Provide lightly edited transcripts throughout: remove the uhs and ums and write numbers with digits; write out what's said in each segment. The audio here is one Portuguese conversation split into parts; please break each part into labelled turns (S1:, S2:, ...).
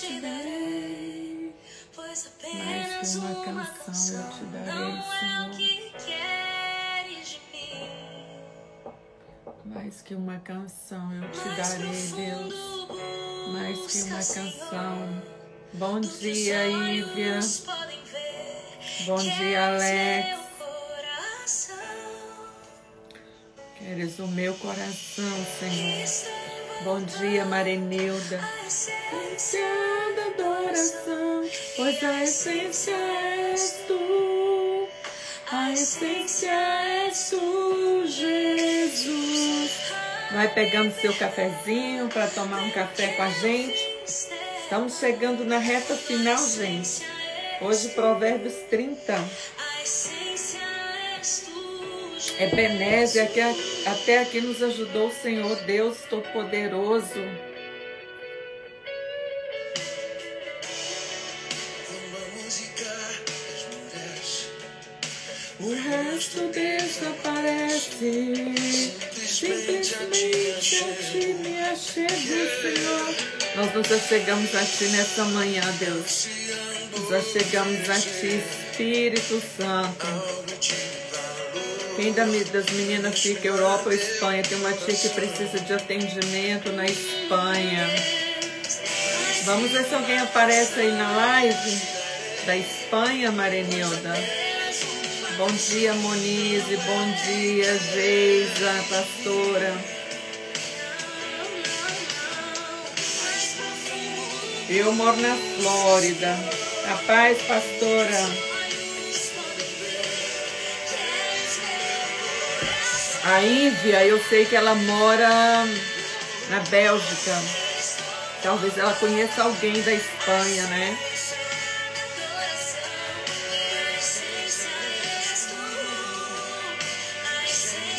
S1: te darei, pois apenas uma canção eu te darei, Senhor. Mais que uma canção eu te darei, Deus. Mais que uma canção. Bom dia, Ívia. Bom dia, Alex. Queres o meu coração, Senhor. Bom dia, Marenilda. A essência da adoração, pois a essência és tu. A essência és tu, Jesus. Vai pegando seu cafezinho para tomar um café com a gente. Estamos chegando na reta final, gente. Hoje, Provérbios 30. Ebenezer, que até aqui nos ajudou o Senhor Deus Todo-Poderoso. O resto desaparece. Simplesmente a ti me achego, Senhor. Nós nos achegamos a ti nessa manhã, Deus. Nos achegamos a ti, Espírito Santo. Quem das meninas fica Europa ou Espanha? Tem uma tia que precisa de atendimento na Espanha. Vamos ver se alguém aparece aí na live da Espanha, Marenilda. Bom dia, Monize. Bom dia, Geisa, pastora. Eu moro na Flórida. A paz, pastora. A Ívia, eu sei que ela mora na Bélgica. Talvez ela conheça alguém da Espanha, né?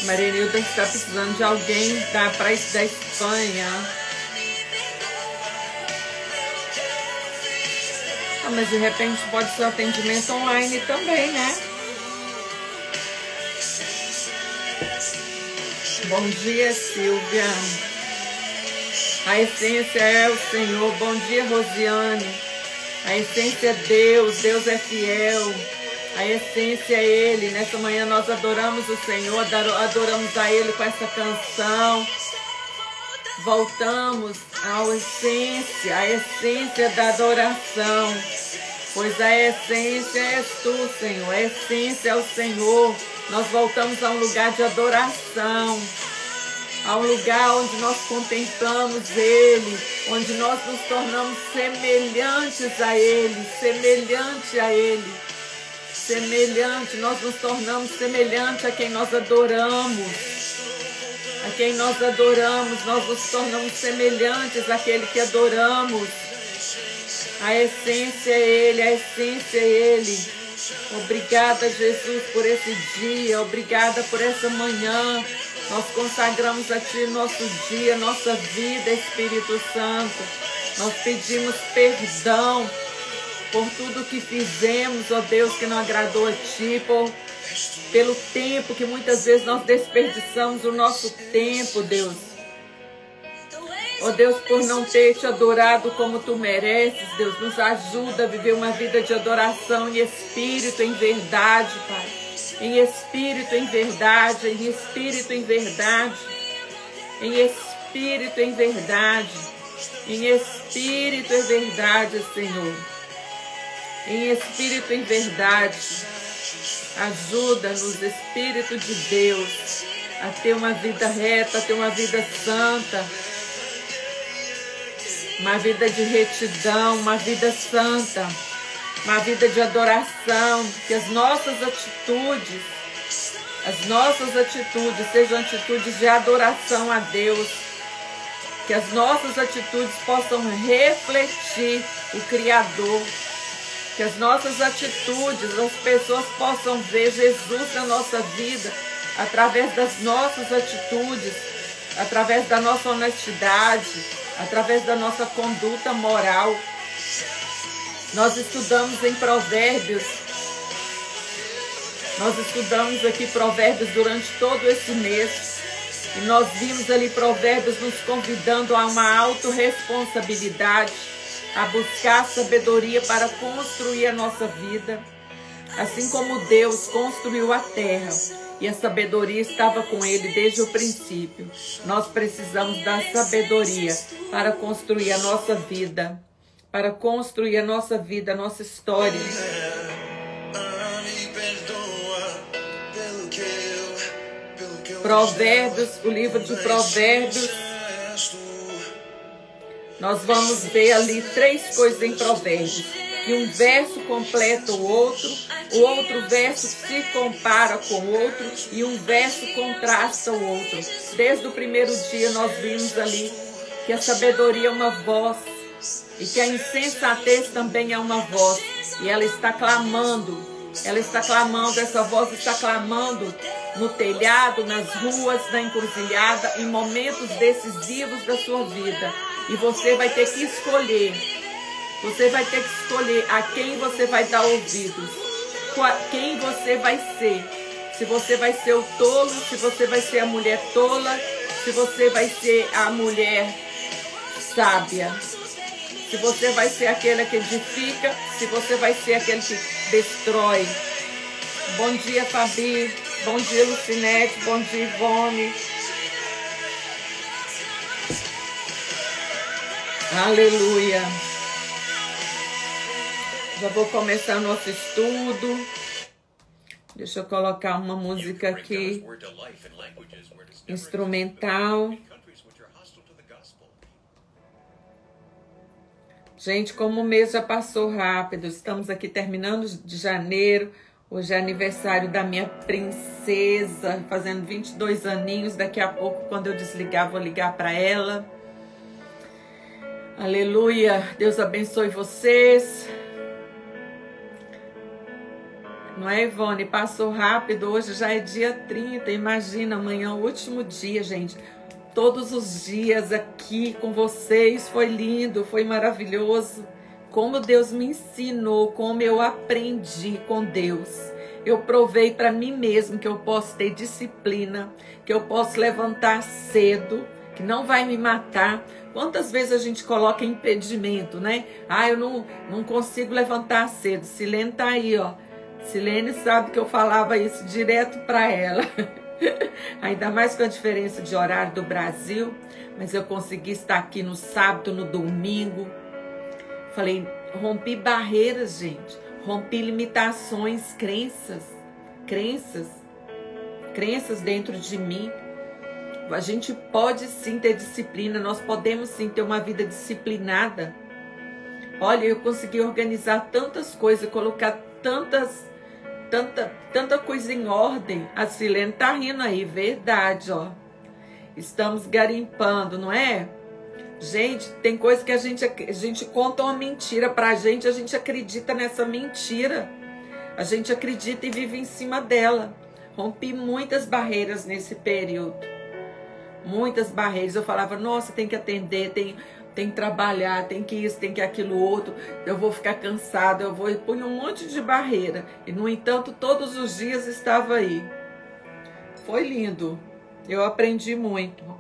S1: Marenilda está precisando de alguém da Espanha. Ah, mas de repente pode ser atendimento online também, né? Bom dia, Silvia. A essência é o Senhor. Bom dia, Rosiane. A essência é Deus. Deus é fiel. A essência é Ele. Nessa manhã nós adoramos o Senhor. Adoramos a Ele com essa canção. Voltamos à essência. A essência da adoração. Pois a essência és tu, Senhor. A essência é o Senhor. Nós voltamos a um lugar de adoração, a um lugar onde nós contemplamos Ele, onde nós nos tornamos semelhantes a Ele, semelhante a Ele, semelhante, nós nos tornamos semelhante a quem nós adoramos, nós nos tornamos semelhantes àquele que adoramos. A essência é Ele, a essência é Ele. Obrigada, Jesus, por esse dia, obrigada por essa manhã. Nós consagramos a Ti nosso dia, nossa vida, Espírito Santo. Nós pedimos perdão por tudo que fizemos, ó Deus, que não agradou a Ti, pelo tempo que muitas vezes nós desperdiçamos o nosso tempo, Deus. Ó Deus, por não ter Te adorado como Tu mereces, Deus, nos ajuda a viver uma vida de adoração em espírito, em verdade, Pai. Em espírito, em verdade, em espírito, em verdade. Em espírito, em verdade. Em espírito, em verdade, Senhor. Em espírito, em verdade. Ajuda-nos, Espírito de Deus, a ter uma vida reta, a ter uma vida santa. Uma vida de retidão, uma vida santa, uma vida de adoração, que as nossas atitudes sejam atitudes de adoração a Deus, que as nossas atitudes possam refletir o Criador, que as nossas atitudes, as pessoas possam ver Jesus na nossa vida, através das nossas atitudes, através da nossa honestidade, através da nossa conduta moral. Nós estudamos em Provérbios. Nós estudamos aqui Provérbios durante todo esse mês. E nós vimos ali Provérbios nos convidando a uma autorresponsabilidade. a buscar sabedoria para construir a nossa vida. Assim como Deus construiu a terra e a sabedoria estava com ele desde o princípio, nós precisamos da sabedoria para construir a nossa vida, para construir a nossa vida, a nossa história. Provérbios, o livro de Provérbios, nós vamos ver ali 3 coisas em Provérbios, que um verso completa o outro verso se compara com o outro e um verso contrasta o outro. Desde o primeiro dia nós vimos ali que a sabedoria é uma voz e que a insensatez também é uma voz, e ela está clamando, essa voz está clamando no telhado, nas ruas, na encruzilhada, em momentos decisivos da sua vida. E você vai ter que escolher. Você vai ter que escolher a quem você vai dar ouvidos. Quem você vai ser. Se você vai ser o tolo, se você vai ser a mulher tola, se você vai ser a mulher sábia. Se você vai ser aquele que edifica, se você vai ser aquele que destrói. Bom dia, Fabi. Bom dia, Lucinete. Bom dia, Ivone. Aleluia. Já vou começar nosso estudo. Deixa eu colocar uma música aqui, instrumental. Gente, como o mês já passou rápido, estamos aqui terminando de janeiro. Hoje é aniversário da minha princesa, fazendo 22 aninhos. Daqui a pouco, quando eu desligar, vou ligar para ela. Aleluia. Deus abençoe vocês. Não é, Ivone? Passou rápido. Hoje já é dia 30. Imagina, amanhã é o último dia, gente. Todos os dias aqui com vocês. Foi lindo, foi maravilhoso. Como Deus me ensinou, como eu aprendi com Deus. Eu provei para mim mesmo que eu posso ter disciplina, que eu posso levantar cedo, que não vai me matar. Quantas vezes a gente coloca impedimento, né? Ah, eu não consigo levantar cedo. Silene tá aí, ó. Silene sabe que eu falava isso direto para ela. Ainda mais com a diferença de horário do Brasil. Mas eu consegui estar aqui no sábado, no domingo. Falei, rompi barreiras, gente. Rompi limitações, crenças dentro de mim. A gente pode sim ter disciplina, nós podemos sim ter uma vida disciplinada. Olha, eu consegui organizar tantas coisas, colocar tanta coisa em ordem. A Silene tá rindo aí, verdade, ó. Estamos garimpando, não é? Gente, tem coisa que a gente conta uma mentira pra gente, a gente acredita nessa mentira. A gente acredita e vive em cima dela. Rompi muitas barreiras nesse período. Muitas barreiras. Eu falava, nossa, tem que atender, tem que trabalhar, tem que isso, tem que aquilo outro. Eu vou ficar cansada, eu vou... E punha um monte de barreira. E, no entanto, todos os dias estava aí. Foi lindo. Eu aprendi muito.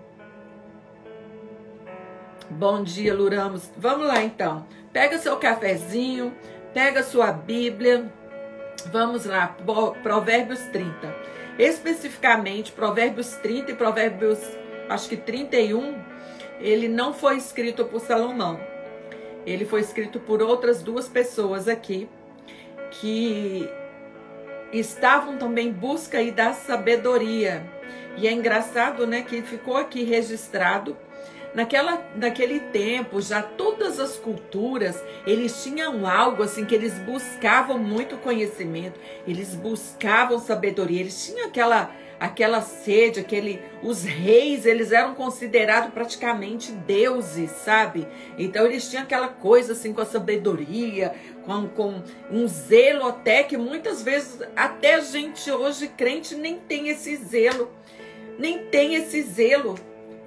S1: Bom dia, Luramos. Vamos lá, então. Pega seu cafezinho, pega sua Bíblia. Vamos lá, Provérbios 30. Especificamente, Provérbios 30 e Provérbios, acho que 31, ele não foi escrito por Salomão. Ele foi escrito por outras 2 pessoas aqui, que estavam também em busca aí da sabedoria. E é engraçado, né, que ficou aqui registrado. Naquele tempo, já todas as culturas, eles tinham algo assim, que eles buscavam muito conhecimento, eles buscavam sabedoria, eles tinham aquela sede, os reis, eles eram considerados praticamente deuses, sabe? Então eles tinham aquela coisa assim com a sabedoria, com um zelo até que muitas vezes, até a gente hoje crente nem tem esse zelo,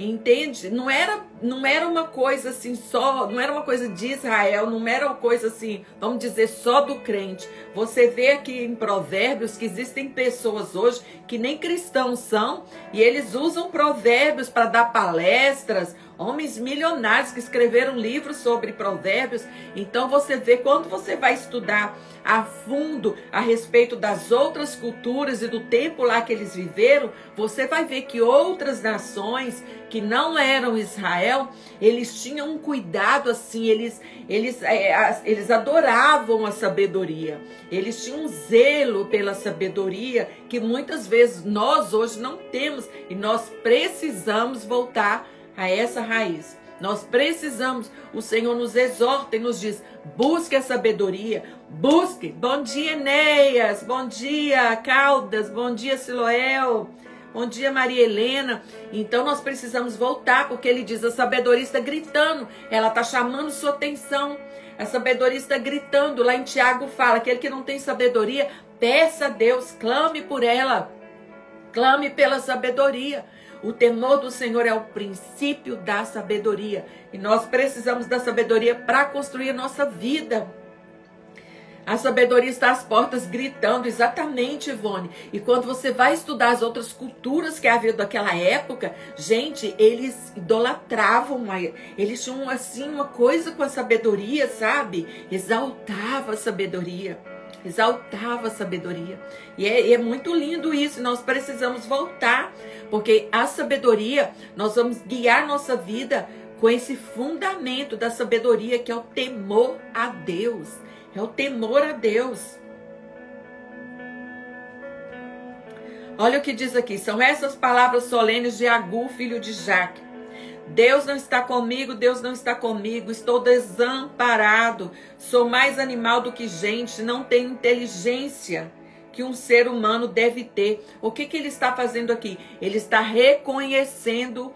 S1: entende? Não era não era uma coisa assim só, não era uma coisa de Israel, não era uma coisa assim, vamos dizer, só do crente. Você vê aqui em Provérbios que existem pessoas hoje que nem cristãos são e eles usam provérbios para dar palestras, homens milionários que escreveram livros sobre provérbios. Então você vê, quando você vai estudar a fundo a respeito das outras culturas e do tempo lá que eles viveram, você vai ver que outras nações que não eram Israel, eles tinham um cuidado assim, eles adoravam a sabedoria, eles tinham um zelo pela sabedoria que muitas vezes nós hoje não temos, e nós precisamos voltar a essa raiz. Nós precisamos, o Senhor nos exorta e nos diz, busque a sabedoria, busque. Bom dia, Enéas, bom dia, Caldas, bom dia, Siloel, bom dia, Maria Helena. Então nós precisamos voltar, porque ele diz, a sabedoria está gritando, ela está chamando sua atenção, a sabedoria está gritando. Lá em Tiago fala, aquele que não tem sabedoria, peça a Deus, clame por ela, clame pela sabedoria. O temor do Senhor é o princípio da sabedoria. E nós precisamos da sabedoria para construir a nossa vida. A sabedoria está às portas gritando, exatamente, Ivone. E quando você vai estudar as outras culturas que havia daquela época, gente, eles idolatravam, eles tinham assim uma coisa com a sabedoria, sabe? Exaltava a sabedoria. Exaltava a sabedoria. E é muito lindo isso. Nós precisamos voltar, porque a sabedoria, nós vamos guiar nossa vida com esse fundamento da sabedoria, que é o temor a Deus. É o temor a Deus. Olha o que diz aqui. São essas palavras solenes de Agur, filho de Jaque. Deus não está comigo, Deus não está comigo, estou desamparado, sou mais animal do que gente, não tenho inteligência que um ser humano deve ter. O que ele está fazendo aqui? Ele está reconhecendo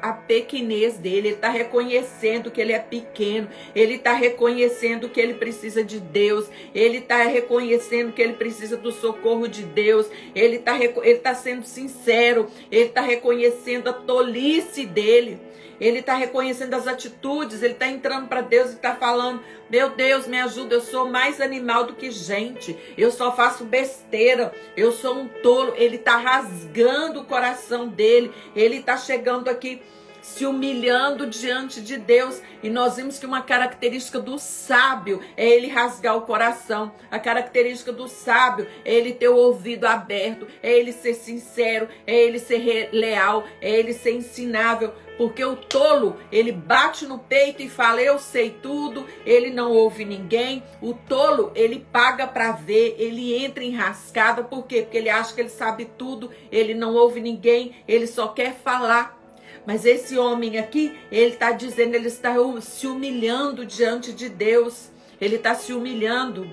S1: a pequenez dele, ele está reconhecendo que ele é pequeno, ele está reconhecendo que ele precisa de Deus, ele está reconhecendo que ele precisa do socorro de Deus, ele está sendo sincero, ele está reconhecendo a tolice dele, ele está reconhecendo as atitudes, ele está entrando para Deus e está falando, meu Deus, me ajuda, eu sou mais animal do que gente, eu só faço besteira, eu sou um tolo. Ele está rasgando o coração dele, ele está chegando aqui, se humilhando diante de Deus. E nós vimos que uma característica do sábio é ele rasgar o coração. A característica do sábio é ele ter o ouvido aberto, é ele ser sincero, é ele ser leal, é ele ser ensinável. Porque o tolo, ele bate no peito e fala, eu sei tudo, ele não ouve ninguém. O tolo, ele paga para ver, ele entra em rascada. Por quê? Porque ele acha que ele sabe tudo, ele não ouve ninguém, ele só quer falar. Mas esse homem aqui, ele está dizendo, ele está se humilhando diante de Deus. Ele está se humilhando.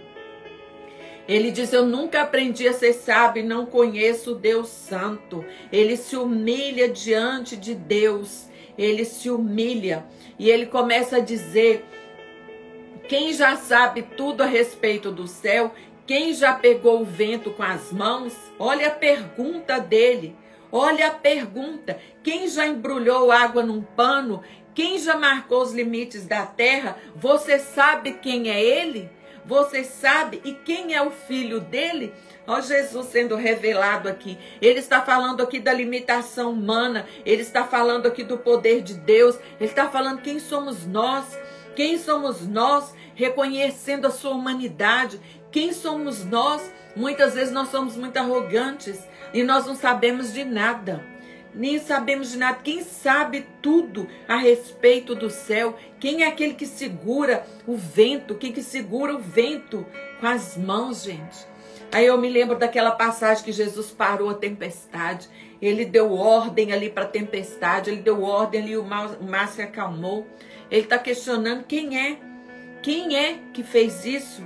S1: Ele diz, eu nunca aprendi a ser sábio e não conheço o Deus Santo. Ele se humilha diante de Deus. Ele se humilha e ele começa a dizer, quem já sabe tudo a respeito do céu, quem já pegou o vento com as mãos? Olha a pergunta dele, olha a pergunta, quem já embrulhou água num pano? Quem já marcou os limites da terra? Você sabe quem é ele? Você sabe? E quem é o filho dele? Ó, Jesus sendo revelado aqui. Ele está falando aqui da limitação humana. Ele está falando aqui do poder de Deus. Ele está falando quem somos nós. Quem somos nós? Reconhecendo a sua humanidade. Quem somos nós? Muitas vezes nós somos muito arrogantes e nós não sabemos de nada. Nem sabemos de nada. Quem sabe tudo a respeito do céu? Quem é aquele que segura o vento? Quem que segura o vento com as mãos, gente? Aí eu me lembro daquela passagem que Jesus parou a tempestade. Ele deu ordem ali para a tempestade. Ele deu ordem ali, o mar se acalmou. Ele está questionando quem é. Quem é que fez isso?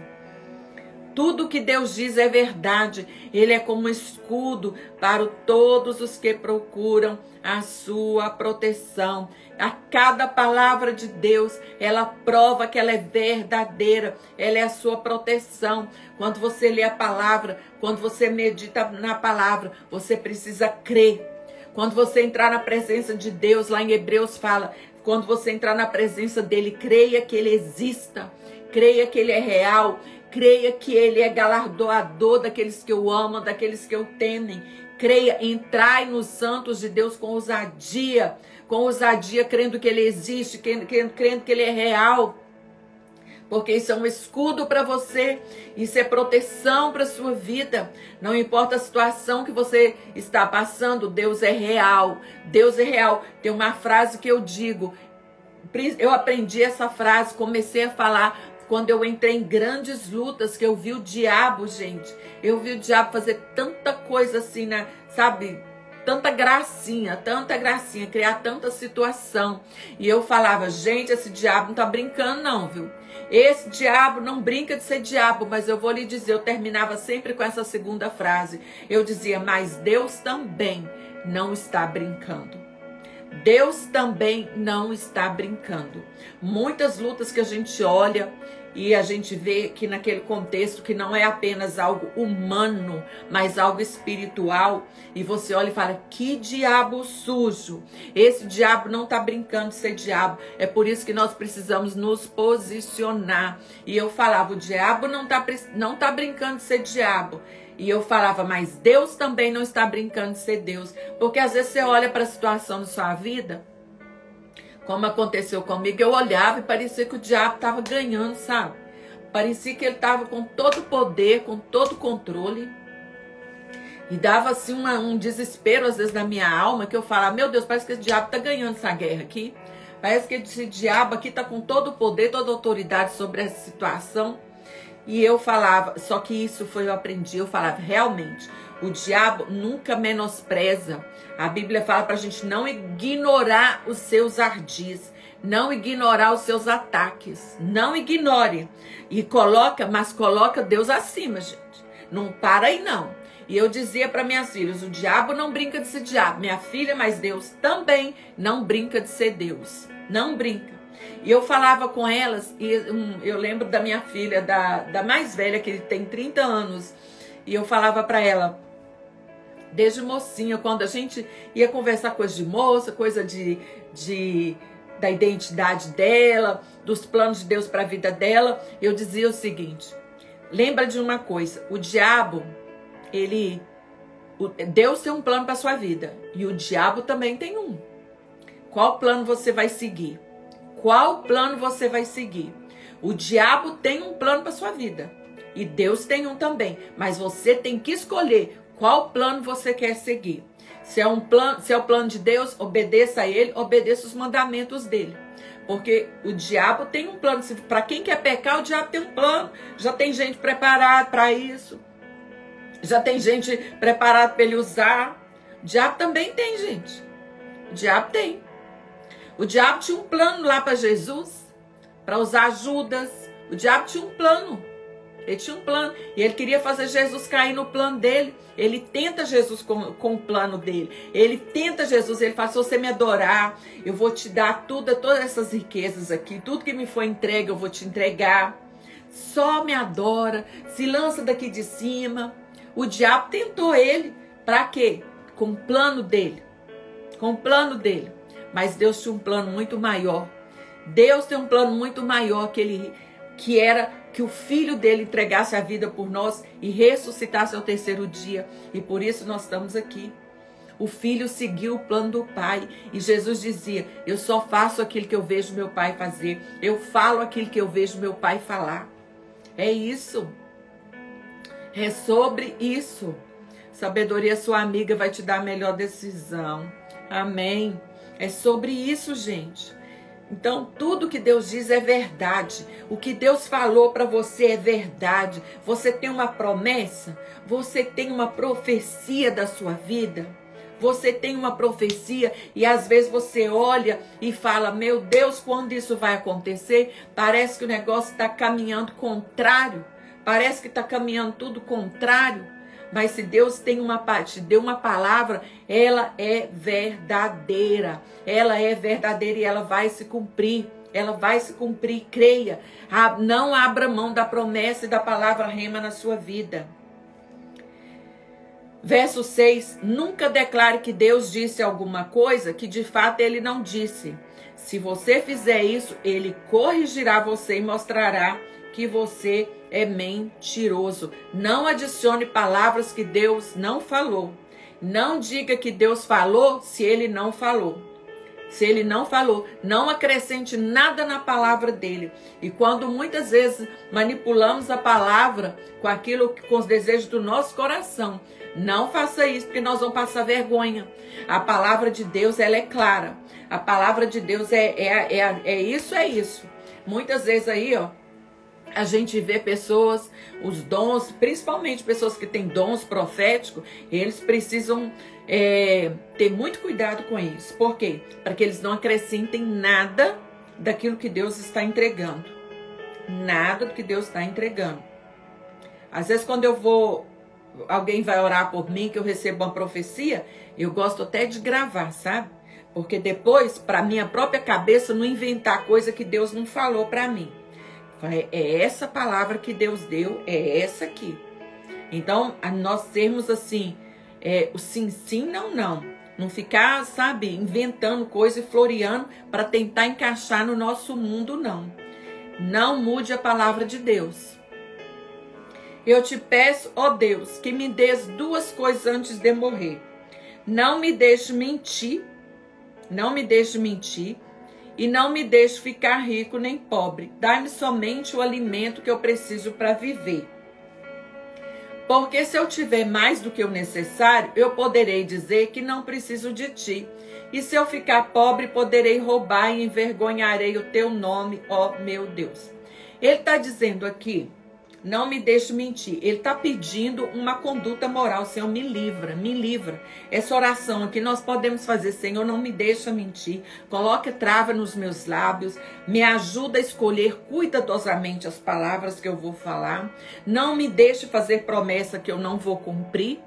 S1: Tudo que Deus diz é verdade. Ele é como um escudo para todos os que procuram a sua proteção. A cada palavra de Deus, ela prova que ela é verdadeira. Ela é a sua proteção. Quando você lê a palavra, quando você medita na palavra, você precisa crer. Quando você entrar na presença de Deus, lá em Hebreus fala, quando você entrar na presença dele, creia que ele exista, creia que ele é real, creia que ele é galardoador daqueles que o amam, daqueles que o temem. Creia, entrai nos santos de Deus com ousadia, crendo que ele existe, crendo que ele é real. Porque isso é um escudo para você, isso é proteção para a sua vida. Não importa a situação que você está passando, Deus é real. Deus é real. Tem uma frase que eu digo, eu aprendi essa frase, comecei a falar quando eu entrei em grandes lutas, que eu vi o diabo, gente. Eu vi o diabo fazer tanta coisa assim, né? Sabe? Tanta gracinha, criar tanta situação. E eu falava, gente, esse diabo não tá brincando não, viu? Esse diabo não brinca de ser diabo, mas eu vou lhe dizer, eu terminava sempre com essa segunda frase. Eu dizia, mas Deus também não está brincando. Deus também não está brincando. Muitas lutas que a gente olha e a gente vê que naquele contexto que não é apenas algo humano, mas algo espiritual, e você olha e fala, que diabo sujo, esse diabo não está brincando de ser diabo. É por isso que nós precisamos nos posicionar. E eu falava, o diabo não tá brincando de ser diabo. E eu falava, mas Deus também não está brincando de ser Deus. Porque às vezes você olha para a situação da sua vida, como aconteceu comigo, eu olhava e parecia que o diabo estava ganhando, sabe? Parecia que ele estava com todo o poder, com todo o controle. E dava assim um desespero às vezes na minha alma, que eu falava, meu Deus, parece que esse diabo está ganhando essa guerra aqui. Parece que esse diabo aqui está com todo o poder, toda a autoridade sobre essa situação. E eu falava, só que isso eu aprendi, eu falava, realmente, o diabo nunca menospreza. A Bíblia fala pra gente não ignorar os seus ardis, não ignorar os seus ataques, não ignore. Mas coloca Deus acima, gente. Não para aí não. E eu dizia para minhas filhas, o diabo não brinca de ser diabo. Minha filha, mas Deus também não brinca de ser Deus. Não brinca. E eu falava com elas, e eu lembro da minha filha, da mais velha, que tem 30 anos, e eu falava para ela, desde mocinha, quando a gente ia conversar coisa de moça, coisa da identidade dela, dos planos de Deus para a vida dela, eu dizia o seguinte, lembra de uma coisa, o diabo, Deus tem um plano para sua vida, e o diabo também tem um. Qual plano você vai seguir? Qual plano você vai seguir? O diabo tem um plano para sua vida. E Deus tem um também. Mas você tem que escolher qual plano você quer seguir. Se é o plano de Deus, obedeça a ele, obedeça os mandamentos dele. Porque o diabo tem um plano. Para quem quer pecar, o diabo tem um plano. Já tem gente preparada para isso. Já tem gente preparada para ele usar. O diabo também tem, gente. O diabo tem. O diabo tinha um plano lá para Jesus, para usar Judas. O diabo tinha um plano. Ele tinha um plano. E ele queria fazer Jesus cair no plano dele. Ele tenta Jesus com o plano dele. Ele tenta Jesus. Ele fala, se você me adorar, eu vou te dar todas essas riquezas aqui. Tudo que me foi entregue, eu vou te entregar. Só me adora. Se lança daqui de cima. O diabo tentou ele. Para quê? Com o plano dele. Com o plano dele. Mas Deus tinha um plano muito maior. Deus tem um plano muito maior que era que o filho dele entregasse a vida por nós e ressuscitasse ao terceiro dia. E por isso nós estamos aqui. O filho seguiu o plano do pai. E Jesus dizia, eu só faço aquilo que eu vejo meu pai fazer. Eu falo aquilo que eu vejo meu pai falar. É isso. É sobre isso. Sabedoria, sua amiga, vai te dar a melhor decisão. Amém. É sobre isso, gente. Então, tudo que Deus diz é verdade. O que Deus falou para você é verdade. Você tem uma promessa? Você tem uma profecia da sua vida? Você tem uma profecia e às vezes você olha e fala, meu Deus, quando isso vai acontecer? Parece que o negócio está caminhando contrário. Parece que está caminhando tudo contrário. Mas se Deus te deu uma palavra, ela é verdadeira. Ela é verdadeira e ela vai se cumprir. Ela vai se cumprir, creia. Não abra mão da promessa e da palavra rema na sua vida. Verso 6, nunca declare que Deus disse alguma coisa que de fato ele não disse. Se você fizer isso, ele corrigirá você e mostrará que você é mentiroso. Não adicione palavras que Deus não falou. Não diga que Deus falou se ele não falou. Se ele não falou, não acrescente nada na palavra dele. E quando muitas vezes manipulamos a palavra com os desejos do nosso coração, não faça isso, porque nós vamos passar vergonha. A palavra de Deus, ela é clara. A palavra de Deus é isso. Muitas vezes aí, ó, a gente vê pessoas, os dons, principalmente pessoas que têm dons proféticos, eles precisam ter muito cuidado com isso. Por quê? Para que eles não acrescentem nada daquilo que Deus está entregando. Nada do que Deus está entregando. Às vezes quando alguém vai orar por mim, que eu recebo uma profecia, eu gosto até de gravar, sabe? Porque depois, para minha própria cabeça, não inventar coisa que Deus não falou para mim. É essa palavra que Deus deu, é essa aqui. Então, nós sermos assim, o sim, sim, não, não. Não ficar, sabe, inventando coisa e floreando para tentar encaixar no nosso mundo, não. Não mude a palavra de Deus. Eu te peço, ó Deus, que me dês duas coisas antes de morrer. Não me deixe mentir, e não me deixe ficar rico nem pobre. Dai-me somente o alimento que eu preciso para viver. Porque se eu tiver mais do que o necessário, eu poderei dizer que não preciso de ti. E se eu ficar pobre, poderei roubar e envergonharei o teu nome, ó meu Deus. Ele está dizendo aqui, não me deixe mentir. Ele está pedindo uma conduta moral. Senhor, me livra, me livra. Essa oração aqui nós podemos fazer. Senhor, não me deixa mentir. Coloque trava nos meus lábios. Me ajuda a escolher cuidadosamente as palavras que eu vou falar. Não me deixe fazer promessa que eu não vou cumprir.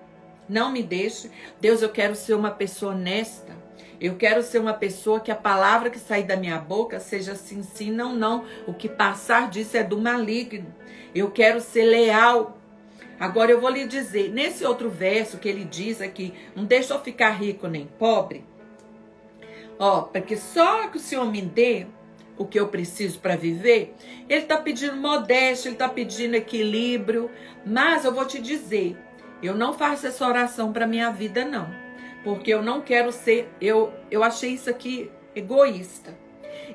S1: Não me deixe. Deus, eu quero ser uma pessoa honesta. Eu quero ser uma pessoa que a palavra que sair da minha boca seja sim, sim, não, não. O que passar disso é do maligno. Eu quero ser leal. Agora eu vou lhe dizer, nesse outro verso que ele diz aqui, não deixa eu ficar rico nem pobre. Ó, porque só que o Senhor me dê o que eu preciso para viver. Ele está pedindo modéstia, ele está pedindo equilíbrio. Mas eu vou te dizer, eu não faço essa oração para minha vida, não. Porque eu não quero ser, eu achei isso aqui egoísta.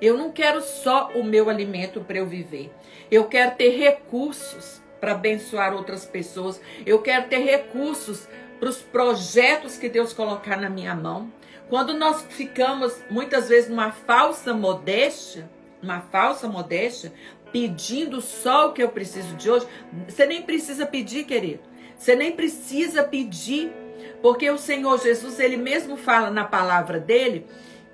S1: Eu não quero só o meu alimento para eu viver. Eu quero ter recursos para abençoar outras pessoas. Eu quero ter recursos para os projetos que Deus colocar na minha mão. Quando nós ficamos, muitas vezes, numa falsa modéstia, pedindo só o que eu preciso de hoje, você nem precisa pedir, querido. Você nem precisa pedir, porque o Senhor Jesus, ele mesmo fala na palavra dele,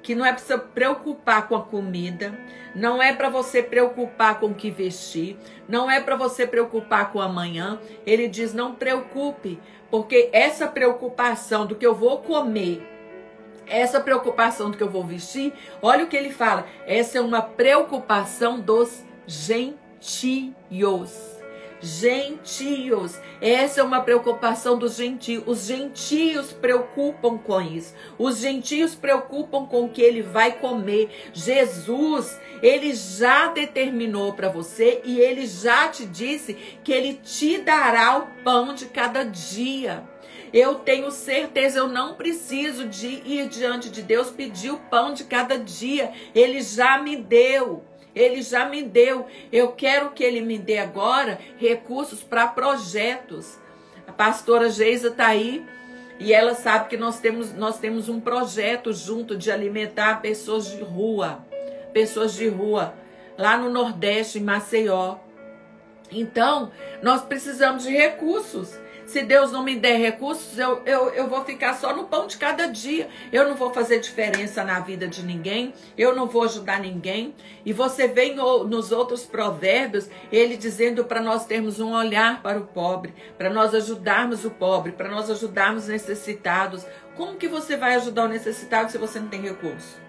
S1: que não é para você preocupar com a comida, não é para você preocupar com o que vestir, não é para você preocupar com o amanhã. Ele diz, não preocupe, porque essa preocupação do que eu vou comer, essa preocupação do que eu vou vestir, olha o que ele fala, essa é uma preocupação dos gentios. Gentios, essa é uma preocupação dos gentios. Os gentios preocupam com isso. Os gentios preocupam com o que ele vai comer. Jesus, ele já determinou para você e ele já te disse que ele te dará o pão de cada dia. Eu tenho certeza, eu não preciso de ir diante de Deus pedir o pão de cada dia. Ele já me deu. Ele já me deu. Eu quero que ele me dê agora recursos para projetos. A pastora Geisa está aí e ela sabe que nós temos um projeto junto de alimentar pessoas de rua. Pessoas de rua, lá no Nordeste, em Maceió. Então, nós precisamos de recursos. Se Deus não me der recursos, eu vou ficar só no pão de cada dia. Eu não vou fazer diferença na vida de ninguém. Eu não vou ajudar ninguém. E você vê nos outros provérbios, ele dizendo para nós termos um olhar para o pobre, para nós ajudarmos o pobre, para nós ajudarmos os necessitados. Como que você vai ajudar o necessitado se você não tem recurso?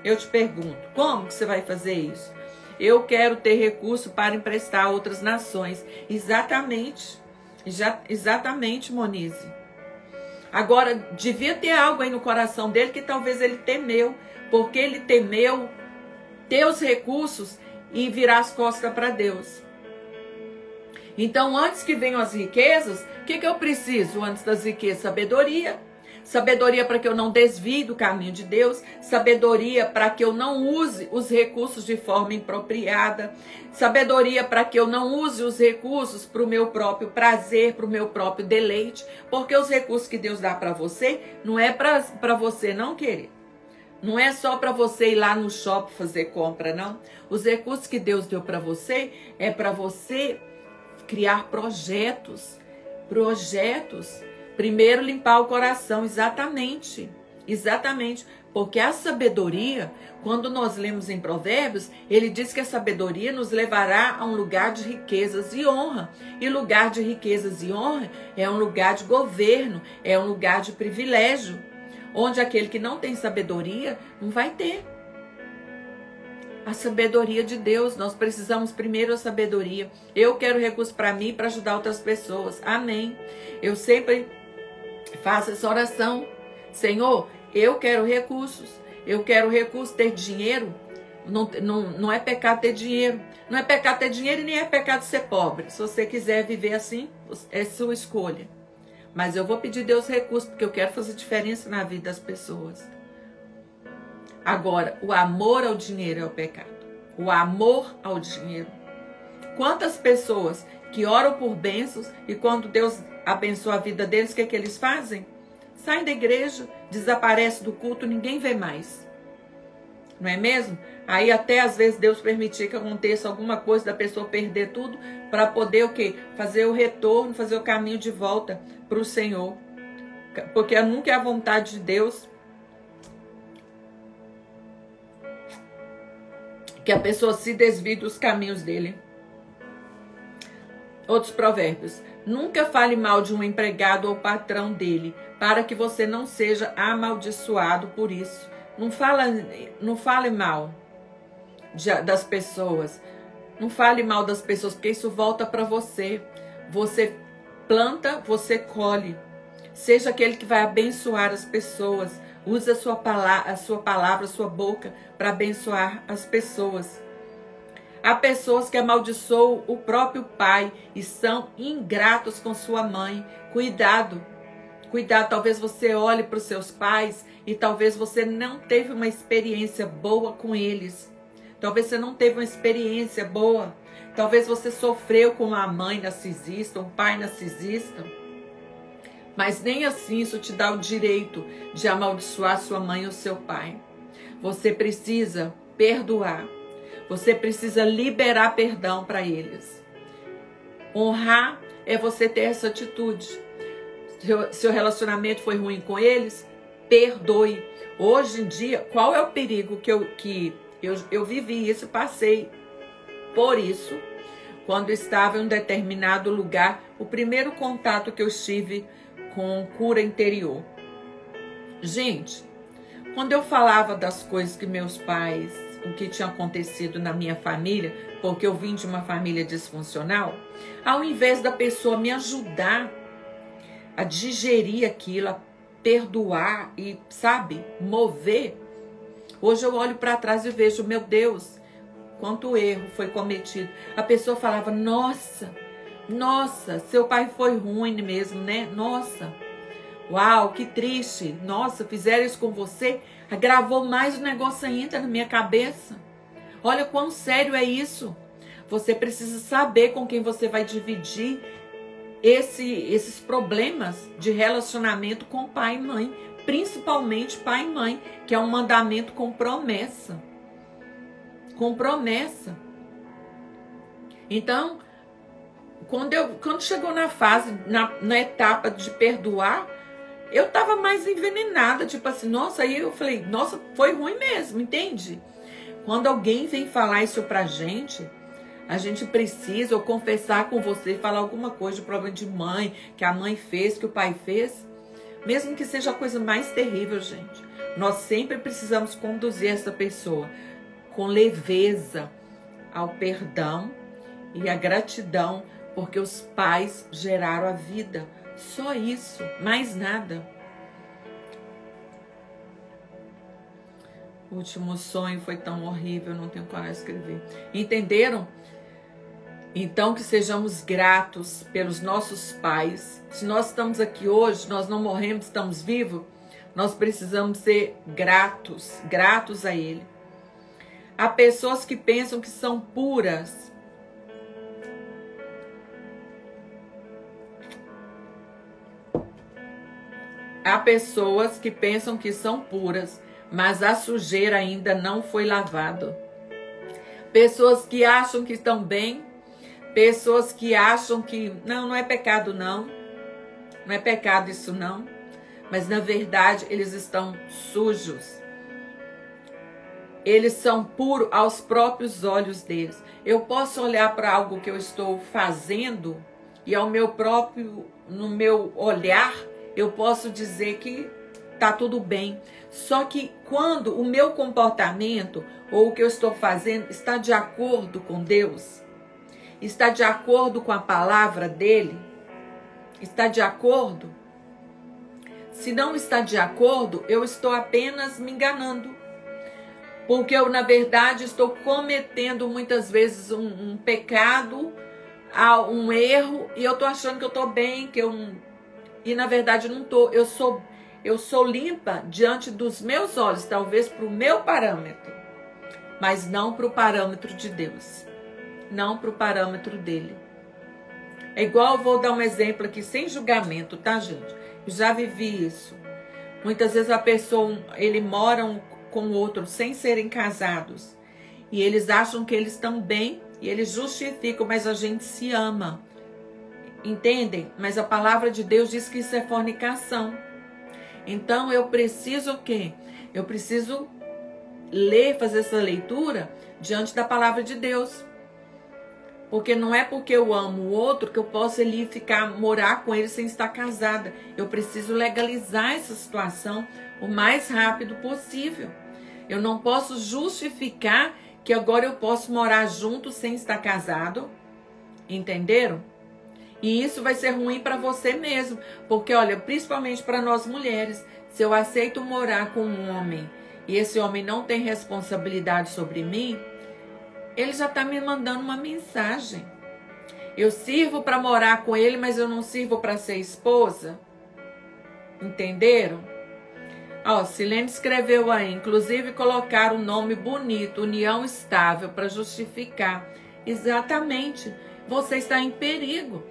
S1: Eu te pergunto, como que você vai fazer isso? Eu quero ter recurso para emprestar a outras nações. Exatamente. Exatamente, Monize. Agora, devia ter algo aí no coração dele que talvez ele temeu, porque ele temeu ter os recursos e virar as costas para Deus. Então, antes que venham as riquezas, o que eu preciso antes das riquezas? Sabedoria. Sabedoria para que eu não desvie do caminho de Deus. Sabedoria para que eu não use os recursos de forma inapropriada. Sabedoria para que eu não use os recursos para o meu próprio prazer, para o meu próprio deleite. Porque os recursos que Deus dá para você, não é para você não querer. Não é só para você ir lá no shopping fazer compra, não. Os recursos que Deus deu para você é para você criar projetos. Primeiro limpar o coração, exatamente. Porque a sabedoria, quando nós lemos em Provérbios, ele diz que a sabedoria nos levará a um lugar de riquezas e honra. E lugar de riquezas e honra é um lugar de governo, é um lugar de privilégio, onde aquele que não tem sabedoria não vai ter. A sabedoria de Deus, nós precisamos primeiro a sabedoria. Eu quero recurso para mim e para ajudar outras pessoas. Amém. Eu sempre faço essa oração. Senhor, eu quero recursos. Eu quero recursos, ter dinheiro. Não é pecado ter dinheiro. Não é pecado ter dinheiro e nem é pecado ser pobre. Se você quiser viver assim, é sua escolha. Mas eu vou pedir a Deus recursos, porque eu quero fazer diferença na vida das pessoas. Agora, o amor ao dinheiro é o pecado. O amor ao dinheiro. Quantas pessoas que oram por bênçãos e quando Deus abençoa a vida deles, o que eles fazem? Saem da igreja, desaparecem do culto, ninguém vê mais. Não é mesmo? Aí até às vezes Deus permitir que aconteça alguma coisa da pessoa perder tudo para poder o quê? Fazer o retorno, fazer o caminho de volta para o Senhor. Porque nunca é a vontade de Deus que a pessoa se desvie dos caminhos dele. Outros provérbios. Nunca fale mal de um empregado ou patrão dele, para que você não seja amaldiçoado por isso. Não fale mal das pessoas. Não fale mal das pessoas, porque isso volta para você. Você planta, você colhe. Seja aquele que vai abençoar as pessoas. Use a sua palavra, a sua boca para abençoar as pessoas. Há pessoas que amaldiçoam o próprio pai e são ingratos com sua mãe. Cuidado. Cuidado, talvez você olhe para os seus pais e talvez você não teve uma experiência boa com eles. Talvez você não teve uma experiência boa. Talvez você sofreu com uma mãe narcisista, um pai narcisista. Mas nem assim isso te dá o direito de amaldiçoar sua mãe ou seu pai. Você precisa perdoar. Você precisa liberar perdão para eles. Honrar é você ter essa atitude. Seu relacionamento foi ruim com eles, perdoe. Hoje em dia, qual é o perigo que eu vivi isso, passei por isso, quando estava em um determinado lugar, o primeiro contato que eu tive com cura interior. Gente, quando eu falava das coisas que meus pais, o que tinha acontecido na minha família, porque eu vim de uma família disfuncional, ao invés da pessoa me ajudar a digerir aquilo, a perdoar e, sabe, mover, hoje eu olho para trás e vejo, meu Deus, quanto erro foi cometido. A pessoa falava, nossa, seu pai foi ruim mesmo, né? Nossa, uau, que triste. Nossa, fizeram isso com você, agravou mais o negócio ainda na minha cabeça. Olha quão sério é isso. Você precisa saber com quem você vai dividir esses problemas de relacionamento com pai e mãe, principalmente pai e mãe, que é um mandamento com promessa. Com promessa. Então, quando chegou na fase, na etapa de perdoar, eu tava mais envenenada, tipo assim, nossa, aí eu falei, nossa, foi ruim mesmo, entende? Quando alguém vem falar isso pra gente, a gente precisa, ou confessar com você, falar alguma coisa de problema de mãe, que a mãe fez, que o pai fez, mesmo que seja a coisa mais terrível, gente. Nós sempre precisamos conduzir essa pessoa com leveza ao perdão e à gratidão Porque os pais geraram a vida. Só isso, mais nada. O último sonho foi tão horrível, não tenho coragem de escrever. Entenderam? Então, que sejamos gratos pelos nossos pais. Se nós estamos aqui hoje, nós não morremos, estamos vivos, nós precisamos ser gratos a Ele. Há pessoas que pensam que são puras. Há pessoas que pensam que são puras, mas a sujeira ainda não foi lavada. Pessoas que acham que estão bem, pessoas que acham que não é pecado não é pecado isso não, mas na verdade eles estão sujos. Eles são puros aos próprios olhos deles. Eu posso olhar para algo que eu estou fazendo e no meu olhar, eu posso dizer que tá tudo bem. Só que quando o meu comportamento ou o que eu estou fazendo está de acordo com Deus, está de acordo com a palavra dele, está de acordo? Se não está de acordo, eu estou apenas me enganando. Porque eu, na verdade, estou cometendo muitas vezes um pecado, um erro, e eu estou achando que eu estou bem, e na verdade não estou. Eu sou limpa diante dos meus olhos, talvez para o meu parâmetro, mas não para o parâmetro de Deus, não para o parâmetro dele. É igual, vou dar um exemplo aqui, sem julgamento, tá, gente? Eu já vivi isso. Muitas vezes a pessoa, ele mora com o outro sem serem casados, e eles acham que eles estão bem, e eles justificam, mas a gente se ama. Entendem? Mas a palavra de Deus diz que isso é fornicação. Então eu preciso o quê? Eu preciso fazer essa leitura diante da palavra de Deus. Porque não é porque eu amo o outro que eu posso morar com ele sem estar casada. Eu preciso legalizar essa situação o mais rápido possível. Eu não posso justificar que agora eu posso morar junto sem estar casado. Entenderam? E isso vai ser ruim para você mesmo. Porque, olha, principalmente para nós mulheres, se eu aceito morar com um homem e esse homem não tem responsabilidade sobre mim, ele já está me mandando uma mensagem. Eu sirvo para morar com ele, mas eu não sirvo para ser esposa. Entenderam? Ó, Silene escreveu aí, inclusive colocar um nome bonito, união estável, para justificar. Exatamente. Você está em perigo.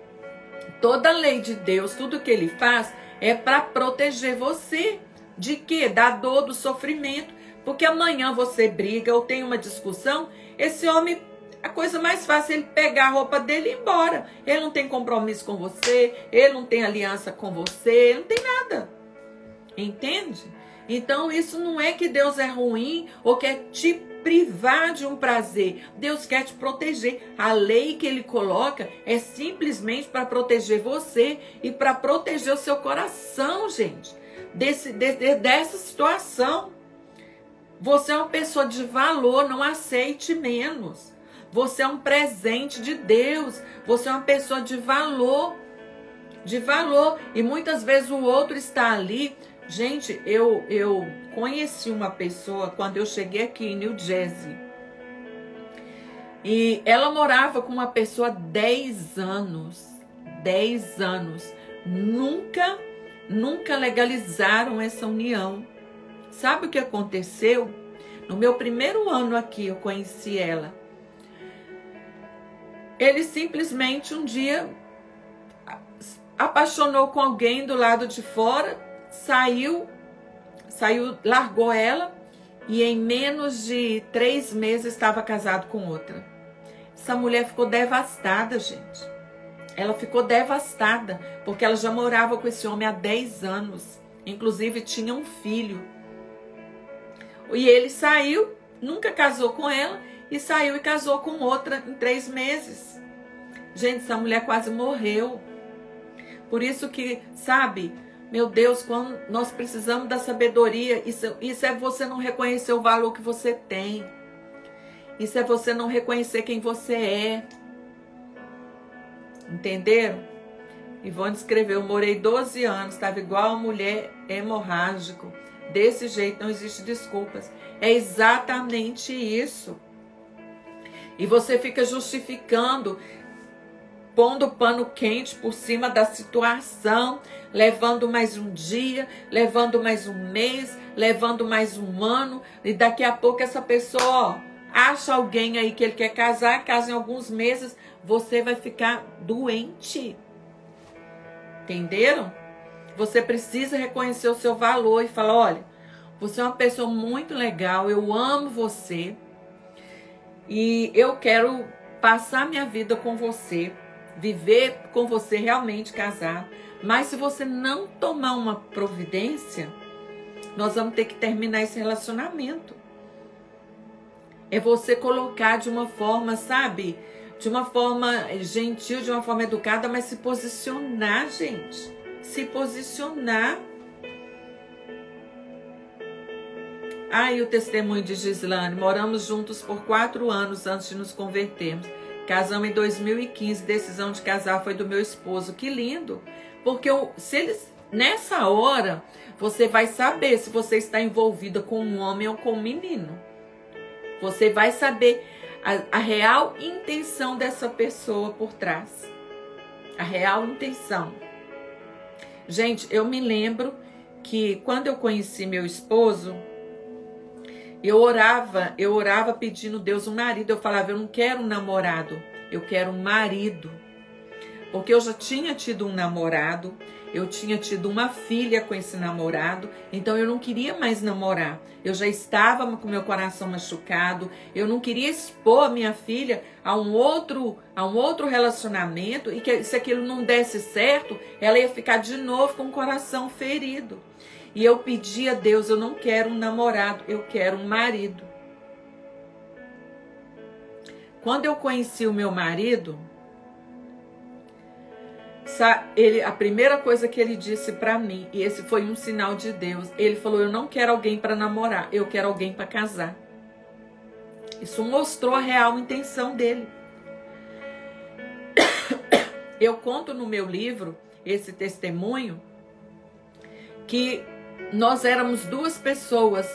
S1: Toda a lei de Deus, tudo que ele faz é para proteger você. De quê? Da dor, do sofrimento. Porque amanhã você briga ou tem uma discussão, esse homem, a coisa mais fácil é ele pegar a roupa dele e ir embora. Ele não tem compromisso com você, ele não tem aliança com você, ele não tem nada. Entende? Então isso não é que Deus é ruim ou quer te privar de um prazer. Deus quer te proteger. A lei que ele coloca é simplesmente para proteger você e para proteger o seu coração, gente, dessa situação. Você é uma pessoa de valor, não aceite menos. Você é um presente de Deus. Você é uma pessoa de valor. De valor. E muitas vezes o outro está ali. Gente, eu conheci uma pessoa quando eu cheguei aqui em New Jersey. E ela morava com uma pessoa há 10 anos. 10 anos. Nunca legalizaram essa união. Sabe o que aconteceu? No meu primeiro ano aqui, eu conheci ela. Ele simplesmente um dia apaixonou com alguém do lado de fora, saiu, largou ela e em menos de 3 meses estava casado com outra. Essa mulher ficou devastada, gente. Ela ficou devastada, porque ela já morava com esse homem há 10 anos. Inclusive tinha um filho. E ele saiu, nunca casou com ela, e saiu e casou com outra em 3 meses. Gente, essa mulher quase morreu. Por isso que, sabe, meu Deus, quando nós precisamos da sabedoria, isso é você não reconhecer o valor que você tem. Isso é você não reconhecer quem você é. Entenderam? Ivone escreveu, eu morei 12 anos, estava igual a mulher hemorrágico. Desse jeito, não existe desculpas. É exatamente isso. E você fica justificando, pondo pano quente por cima da situação, levando mais um dia, levando mais um mês, levando mais um ano, e daqui a pouco essa pessoa, ó, acha alguém aí que ele quer casar, casa em alguns meses, você vai ficar doente. Entenderam? Você precisa reconhecer o seu valor e falar, olha, você é uma pessoa muito legal, eu amo você e eu quero passar minha vida com você, viver com você, realmente casar. Mas se você não tomar uma providência, nós vamos ter que terminar esse relacionamento. É você colocar de uma forma, sabe? De uma forma gentil, de uma forma educada, mas se posicionar, gente. Se posicionar. Aí o testemunho de Gislane. Moramos juntos por 4 anos antes de nos convertermos. Casamos em 2015. Decisão de casar foi do meu esposo. Que lindo. Porque nessa hora, você vai saber se você está envolvida com um homem ou com um menino. Você vai saber a real intenção dessa pessoa por trás. A real intenção. Gente, eu me lembro que quando eu conheci meu esposo, eu orava pedindo a Deus um marido. Eu falava, eu não quero um namorado, eu quero um marido. Porque eu já tinha tido um namorado, eu tinha tido uma filha com esse namorado, então eu não queria mais namorar. Eu já estava com meu coração machucado, eu não queria expor a minha filha a um outro relacionamento e que se aquilo não desse certo, ela ia ficar de novo com o coração ferido. E eu pedi a Deus, eu não quero um namorado, eu quero um marido. Quando eu conheci o meu marido, a primeira coisa que ele disse pra mim, e esse foi um sinal de Deus, ele falou, eu não quero alguém para namorar, eu quero alguém para casar. Isso mostrou a real intenção dele. Eu conto no meu livro, esse testemunho, que nós éramos 2 pessoas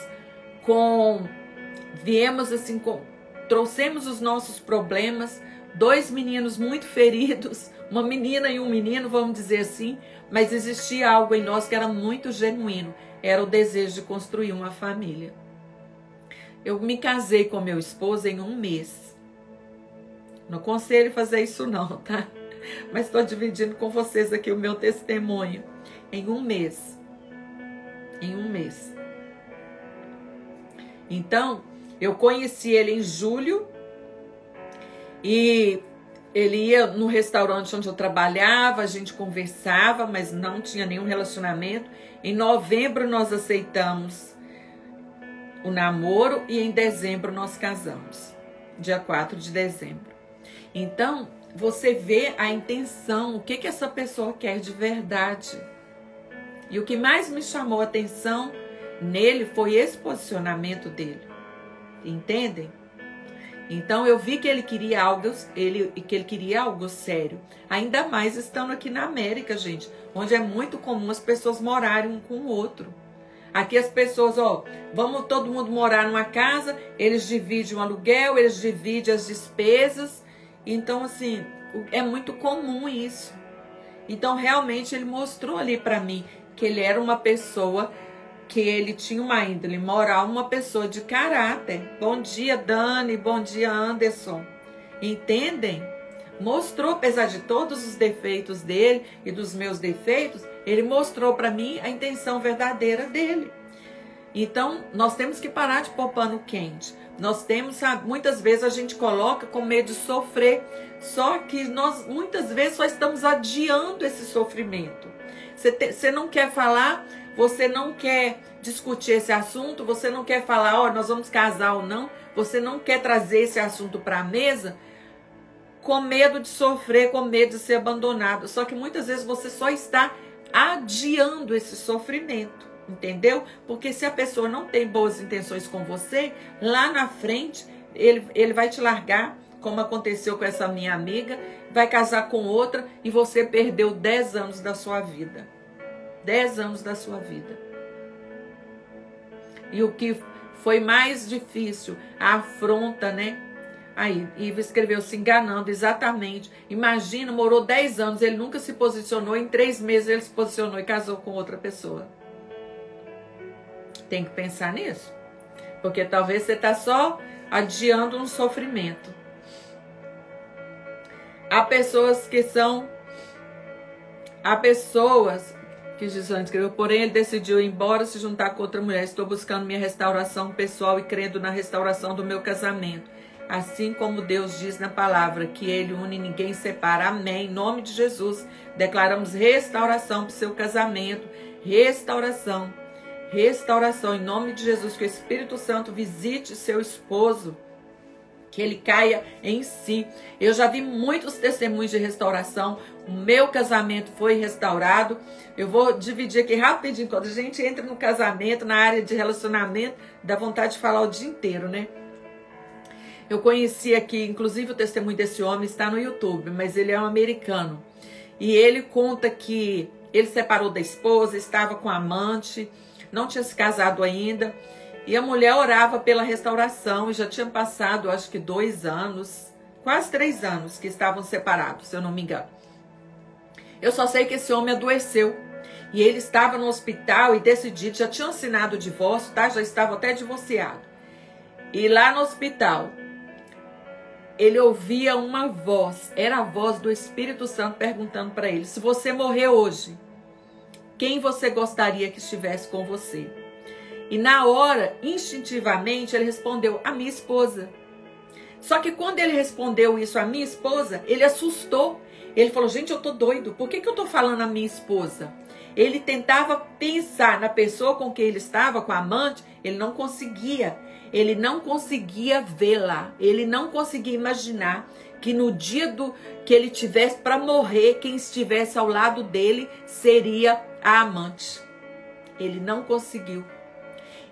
S1: trouxemos os nossos problemas, 2 meninos muito feridos, uma menina e um menino, vamos dizer assim, mas existia algo em nós que era muito genuíno, era o desejo de construir uma família. Eu me casei com meu esposo em 1 mês. Não aconselho fazer isso não, tá? Mas estou dividindo com vocês aqui o meu testemunho. Em 1 mês. Em 1 mês. Então, eu conheci ele em julho e ele ia no restaurante onde eu trabalhava, a gente conversava, mas não tinha nenhum relacionamento. Em novembro nós aceitamos o namoro e em dezembro nós casamos. Dia 4 de dezembro. Então, você vê a intenção, o que essa pessoa quer de verdade. E o que mais me chamou a atenção nele foi esse posicionamento dele. Entendem? Então eu vi que ele queria algo sério. Ainda mais estando aqui na América, gente, onde é muito comum as pessoas morarem um com o outro. Aqui as pessoas, vamos todo mundo morar numa casa, eles dividem o aluguel, eles dividem as despesas. Então, assim, é muito comum isso. Então, realmente, ele mostrou ali para mim que ele era uma pessoa que ele tinha uma índole moral, uma pessoa de caráter. Bom dia, Dani, bom dia, Anderson. Entendem? Mostrou, apesar de todos os defeitos dele e dos meus defeitos, ele mostrou para mim a intenção verdadeira dele. Então, nós temos que parar de pôr pano quente. Nós temos, sabe, muitas vezes a gente coloca com medo de sofrer, só que nós muitas vezes só estamos adiando esse sofrimento. Você não quer falar, você não quer discutir esse assunto, você não quer falar, nós vamos casar ou não, você não quer trazer esse assunto para a mesa com medo de sofrer, com medo de ser abandonado. Só que muitas vezes você só está adiando esse sofrimento, entendeu? Porque se a pessoa não tem boas intenções com você, lá na frente ele vai te largar como aconteceu com essa minha amiga, vai casar com outra e você perdeu 10 anos da sua vida. 10 anos da sua vida. E o que foi mais difícil, a afronta, né? Aí, Ivo escreveu, se enganando, exatamente. Imagina, morou 10 anos, ele nunca se posicionou, em 3 meses ele se posicionou e casou com outra pessoa. Tem que pensar nisso. Porque talvez você está só adiando um sofrimento. Há pessoas que Gisane escreveu, porém ele decidiu ir embora, se juntar com outra mulher. Estou buscando minha restauração pessoal e crendo na restauração do meu casamento. Assim como Deus diz na palavra, que Ele une e ninguém separa. Amém. Em nome de Jesus, declaramos restauração para o seu casamento. Restauração. Restauração. Em nome de Jesus, que o Espírito Santo visite seu esposo. Que ele caia em si. Eu já vi muitos testemunhos de restauração. O meu casamento foi restaurado. Eu vou dividir aqui rapidinho. Quando a gente entra no casamento, na área de relacionamento, dá vontade de falar o dia inteiro, né? Eu conheci aqui, inclusive o testemunho desse homem está no YouTube, mas ele é um americano. E ele conta que ele separou da esposa, estava com amante, não tinha se casado ainda. E a mulher orava pela restauração e já tinham passado, acho que 2 anos, quase 3 anos que estavam separados, se eu não me engano. Eu só sei que esse homem adoeceu. E ele estava no hospital e decidido, já tinham assinado o divórcio, tá? Já estava até divorciado. E lá no hospital, ele ouvia uma voz, era a voz do Espírito Santo perguntando para ele, se você morrer hoje, quem você gostaria que estivesse com você? E na hora, instintivamente, ele respondeu, a minha esposa. Só que quando ele respondeu isso, a minha esposa, ele assustou. Ele falou, gente, eu tô doido, por que eu tô falando a minha esposa? Ele tentava pensar na pessoa com quem ele estava, com a amante, ele não conseguia. Ele não conseguia vê-la, ele não conseguia imaginar que no dia que ele tivesse para morrer, quem estivesse ao lado dele seria a amante. Ele não conseguiu.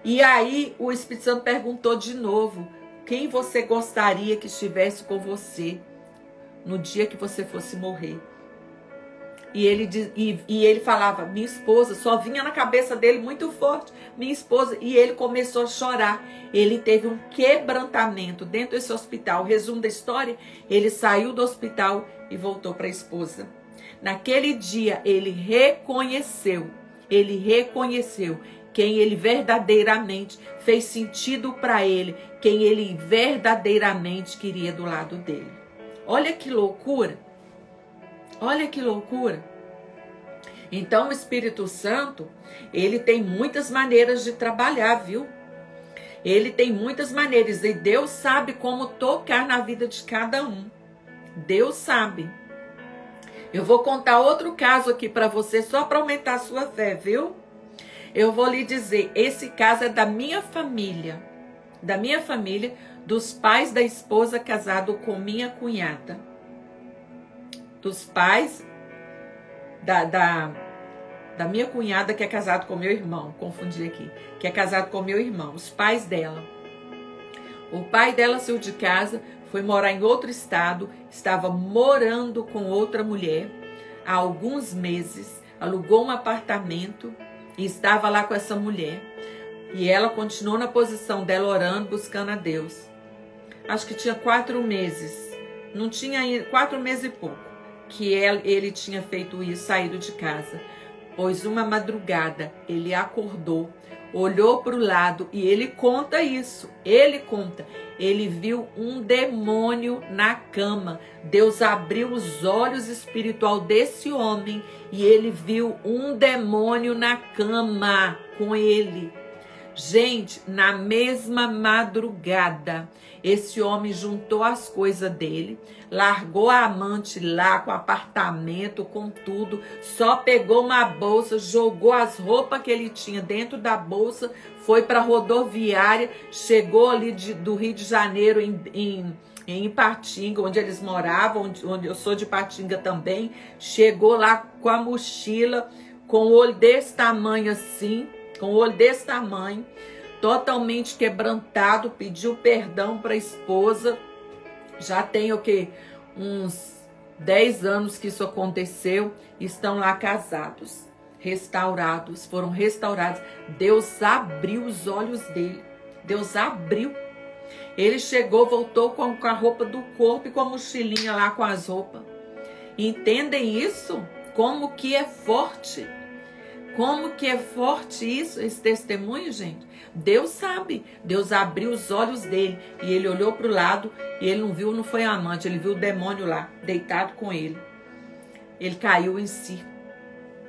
S1: E aí o Espírito Santo perguntou de novo, quem você gostaria que estivesse com você no dia que você fosse morrer? E ele falava, minha esposa, só vinha na cabeça dele muito forte, minha esposa. E ele começou a chorar. Ele teve um quebrantamento dentro desse hospital. O resumo da história, ele saiu do hospital e voltou para a esposa. Naquele dia, ele reconheceu quem ele verdadeiramente fez sentido para ele, quem ele verdadeiramente queria do lado dele. Olha que loucura! Olha que loucura. Então o Espírito Santo, ele tem muitas maneiras de trabalhar, viu? Ele tem muitas maneiras e Deus sabe como tocar na vida de cada um. Deus sabe. Eu vou contar outro caso aqui para você só para aumentar a sua fé, viu? Eu vou lhe dizer, esse caso é da minha família, dos pais da esposa casado com minha cunhada. Dos pais da minha cunhada que é casado com meu irmão, confundi aqui, que é casado com meu irmão, os pais dela. O pai dela saiu de casa, foi morar em outro estado, estava morando com outra mulher há alguns meses, alugou um apartamento e estava lá com essa mulher. E ela continuou na posição dela orando, buscando a Deus. Acho que tinha 4 meses, não tinha ainda, 4 meses e pouco. Que ele tinha feito isso, saído de casa. Pois uma madrugada ele acordou, olhou para o lado e ele conta isso. Ele viu um demônio na cama. Deus abriu os olhos espiritual desse homem e ele viu um demônio na cama com ele. Gente, na mesma madrugada, esse homem juntou as coisas dele, largou a amante lá com apartamento, com tudo, só pegou uma bolsa, jogou as roupas que ele tinha dentro da bolsa, foi para a rodoviária, chegou ali do Rio de Janeiro em Ipatinga, onde eles moravam, onde eu sou de Ipatinga também, chegou lá com a mochila, com o olho desse tamanho assim, totalmente quebrantado, pediu perdão para a esposa, Já tem o quê? Uns 10 anos que isso aconteceu. Estão lá casados, restaurados, foram restaurados. Deus abriu os olhos dele. Deus abriu. Ele chegou, voltou com a roupa do corpo e com a mochilinha lá com as roupas. Entendem isso? Como que é forte. Como que é forte isso, esse testemunho, gente? Deus sabe. Deus abriu os olhos dele e ele olhou para o lado e ele não viu, não foi a amante, ele viu o demônio lá, deitado com ele. Ele caiu em si.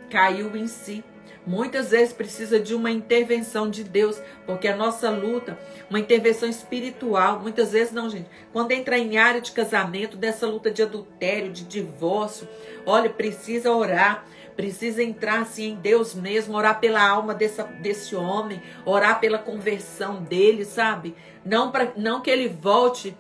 S1: Caiu em si. Muitas vezes precisa de uma intervenção de Deus, porque a nossa luta, uma intervenção espiritual, muitas vezes não, gente. Quando entra em área de casamento, dessa luta de adultério, de divórcio, olha, precisa orar. Precisa entrar assim em Deus mesmo, orar pela alma desse homem, orar pela conversão dele, sabe? Não que ele volte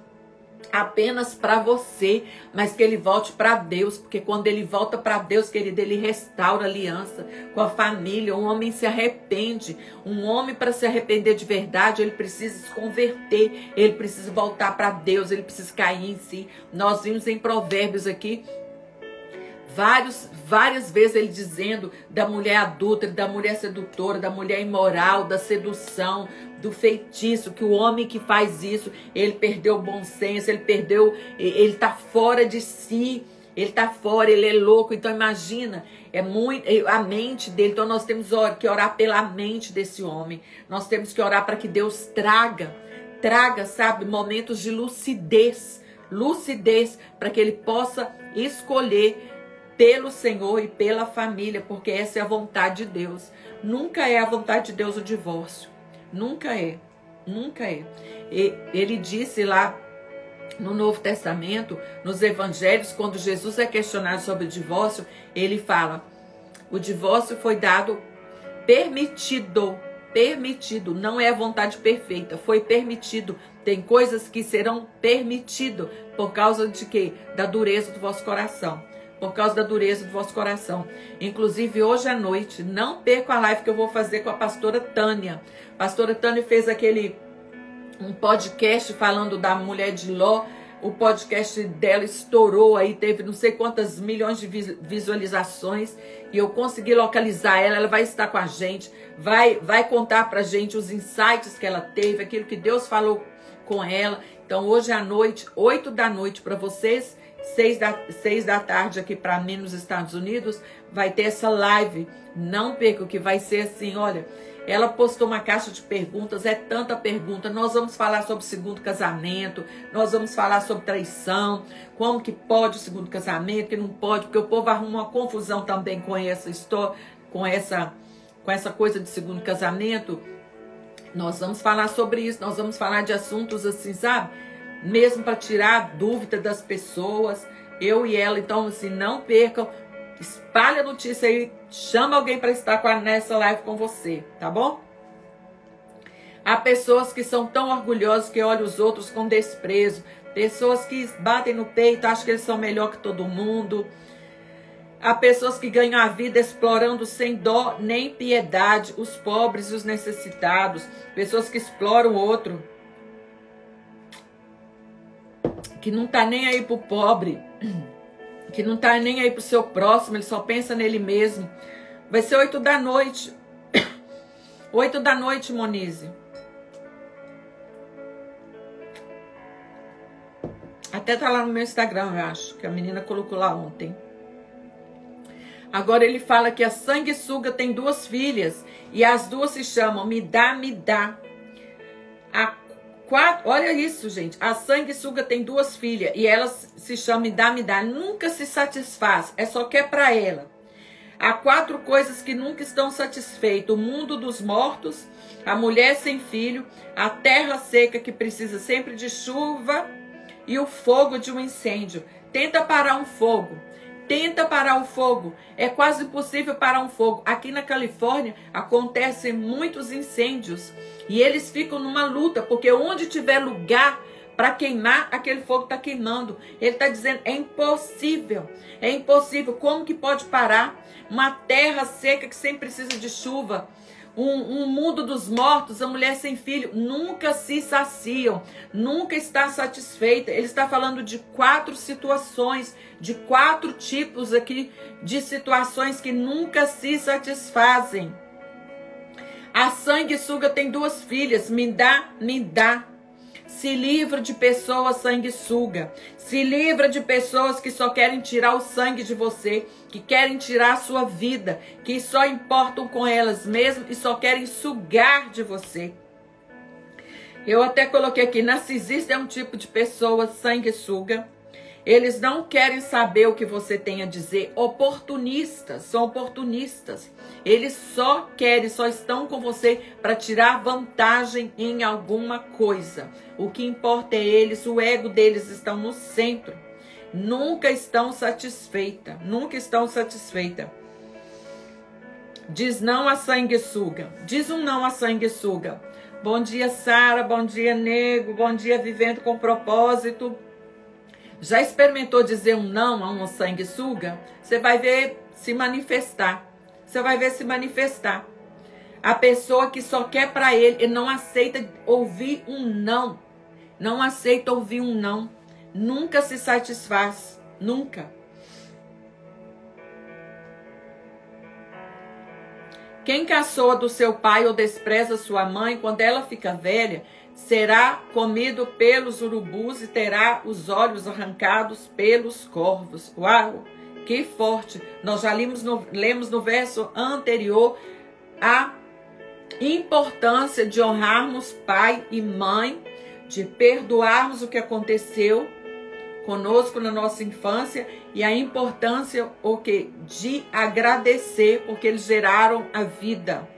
S1: apenas para você, mas que ele volte para Deus, porque quando ele volta para Deus, querido, ele restaura a aliança com a família. Um homem se arrepende, um homem, para se arrepender de verdade, ele precisa se converter, ele precisa voltar para Deus, ele precisa cair em si. Nós vimos em Provérbios aqui, várias vezes ele dizendo da mulher adúltera, da mulher sedutora, da mulher imoral, da sedução, do feitiço, que o homem que faz isso, ele perdeu o bom senso, ele tá fora de si, ele tá fora, ele é louco. Então imagina, a mente dele. Então nós temos que orar pela mente desse homem, nós temos que orar para que Deus traga, sabe, momentos de lucidez, para que ele possa escolher pelo Senhor e pela família, porque essa é a vontade de Deus. Nunca é a vontade de Deus o divórcio. Nunca é. Nunca é. Ele disse lá no Novo Testamento, nos Evangelhos, quando Jesus é questionado sobre o divórcio, ele fala: o divórcio foi dado permitido. Permitido. Não é a vontade perfeita. Foi permitido. Tem coisas que serão permitidas. Por causa de quê? Da dureza do vosso coração. Por causa da dureza do vosso coração. Inclusive, hoje à noite, não perca a live que eu vou fazer com a pastora Tânia. A pastora Tânia fez um podcast falando da mulher de Ló. O podcast dela estourou aí, teve não sei quantas milhões de visualizações. E eu consegui localizar ela. Ela vai estar com a gente. Vai contar pra gente os insights que ela teve, aquilo que Deus falou com ela. Então, hoje à noite, 8 da noite para vocês, 6 da tarde aqui para mim nos Estados Unidos, vai ter essa live. Não perca, que vai ser assim, olha, ela postou uma caixa de perguntas, é tanta pergunta. Nós vamos falar sobre o segundo casamento, nós vamos falar sobre traição, como que pode o segundo casamento, que não pode, porque o povo arruma uma confusão também com essa história, com essa coisa de segundo casamento. Nós vamos falar sobre isso, nós vamos falar de assuntos assim, sabe? Mesmo para tirar a dúvida das pessoas, eu e ela. Então, assim, não percam, espalha a notícia aí, chama alguém para estar nessa live com você, tá bom? Há pessoas que são tão orgulhosas que olham os outros com desprezo, pessoas que batem no peito, acham que eles são melhor que todo mundo. Há pessoas que ganham a vida explorando sem dó nem piedade os pobres e os necessitados, pessoas que exploram o outro, que não tá nem aí pro pobre, que não tá nem aí pro seu próximo, ele só pensa nele mesmo. Vai ser 8 da noite. 8 da noite, Monize. Até tá lá no meu Instagram, eu acho, que a menina colocou lá ontem. Agora ele fala que a sanguessuga tem 2 filhas e as 2 se chamam Me Dá, Me Dá. Olha isso, gente. A sanguessuga tem 2 filhas e elas se chamam Me Dá, Me Dá. Nunca se satisfaz, só quer para ela. Há 4 coisas que nunca estão satisfeitas: o mundo dos mortos, a mulher sem filho, a terra seca que precisa sempre de chuva e o fogo de um incêndio. Tenta parar um fogo. Tenta parar o fogo. É quase impossível parar um fogo. Aqui na Califórnia acontecem muitos incêndios e eles ficam numa luta, porque onde tiver lugar para queimar, aquele fogo está queimando. Ele está dizendo, é impossível. É impossível. Como que pode parar uma terra seca que sempre precisa de chuva? um mundo dos mortos, a mulher sem filho, nunca se saciam, nunca está satisfeita. Ele está falando de 4 situações, de 4 tipos aqui de situações que nunca se satisfazem. A sanguessuga tem 2 filhas, me dá, me dá. Se livra de pessoas sanguessuga. Se livra de pessoas que só querem tirar o sangue de você, que querem tirar a sua vida, que só importam com elas mesmas e só querem sugar de você. Eu até coloquei aqui, narcisista é um tipo de pessoa sanguessuga. Eles não querem saber o que você tem a dizer. Oportunistas, são oportunistas. Eles só querem, só estão com você para tirar vantagem em alguma coisa. O que importa é eles, o ego deles estão no centro. Nunca estão satisfeitas, nunca estão satisfeitas. Diz não a sanguessuga. Diz um não a sanguessuga. Bom dia, Sara. Bom dia, Nego. Bom dia, Vivendo com Propósito. Já experimentou dizer um não a uma sanguessuga? Você vai ver se manifestar. Você vai ver se manifestar. A pessoa que só quer para ele não aceita ouvir um não. Não aceita ouvir um não. Nunca se satisfaz. Nunca. Quem caçoa do seu pai ou despreza sua mãe, quando ela fica velha, será comido pelos urubus e terá os olhos arrancados pelos corvos. Uau, que forte! Nós já lemos no verso anterior a importância de honrarmos pai e mãe, de perdoarmos o que aconteceu conosco na nossa infância e a importância de agradecer porque eles geraram a vida.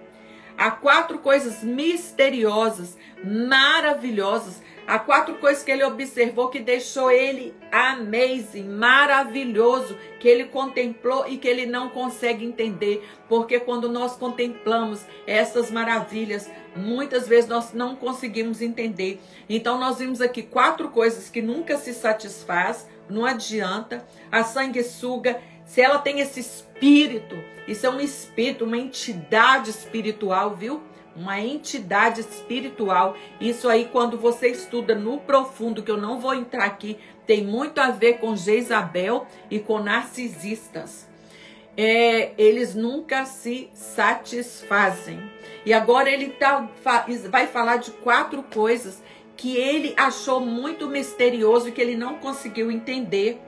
S1: Há 4 coisas misteriosas, maravilhosas. Há 4 coisas que ele observou que deixou ele amazing, maravilhoso, que ele contemplou e que ele não consegue entender. Porque quando nós contemplamos essas maravilhas, muitas vezes nós não conseguimos entender. Então nós vimos aqui 4 coisas que nunca se satisfaz, não adianta. A sanguessuga, se ela tem esse espírito, isso é um espírito, uma entidade espiritual, viu? Uma entidade espiritual. Isso aí, quando você estuda no profundo, que eu não vou entrar aqui, tem muito a ver com Jezabel e com narcisistas. Eles nunca se satisfazem. E agora ele vai falar de 4 coisas que ele achou muito misterioso e que ele não conseguiu entender.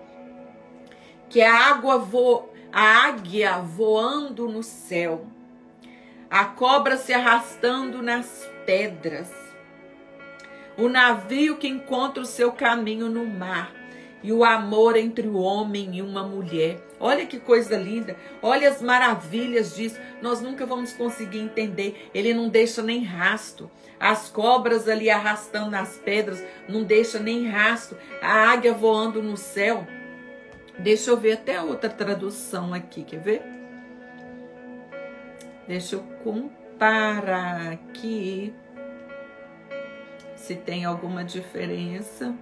S1: Que é a águia voando no céu, a cobra se arrastando nas pedras, o navio que encontra o seu caminho no mar e o amor entre o homem e uma mulher. Olha que coisa linda, olha as maravilhas disso. Nós nunca vamos conseguir entender. Ele não deixa nem rastro. As cobras ali arrastando nas pedras, não deixa nem rastro. A águia voando no céu. Deixa eu ver até outra tradução aqui, quer ver? Deixa eu comparar aqui se tem alguma diferença.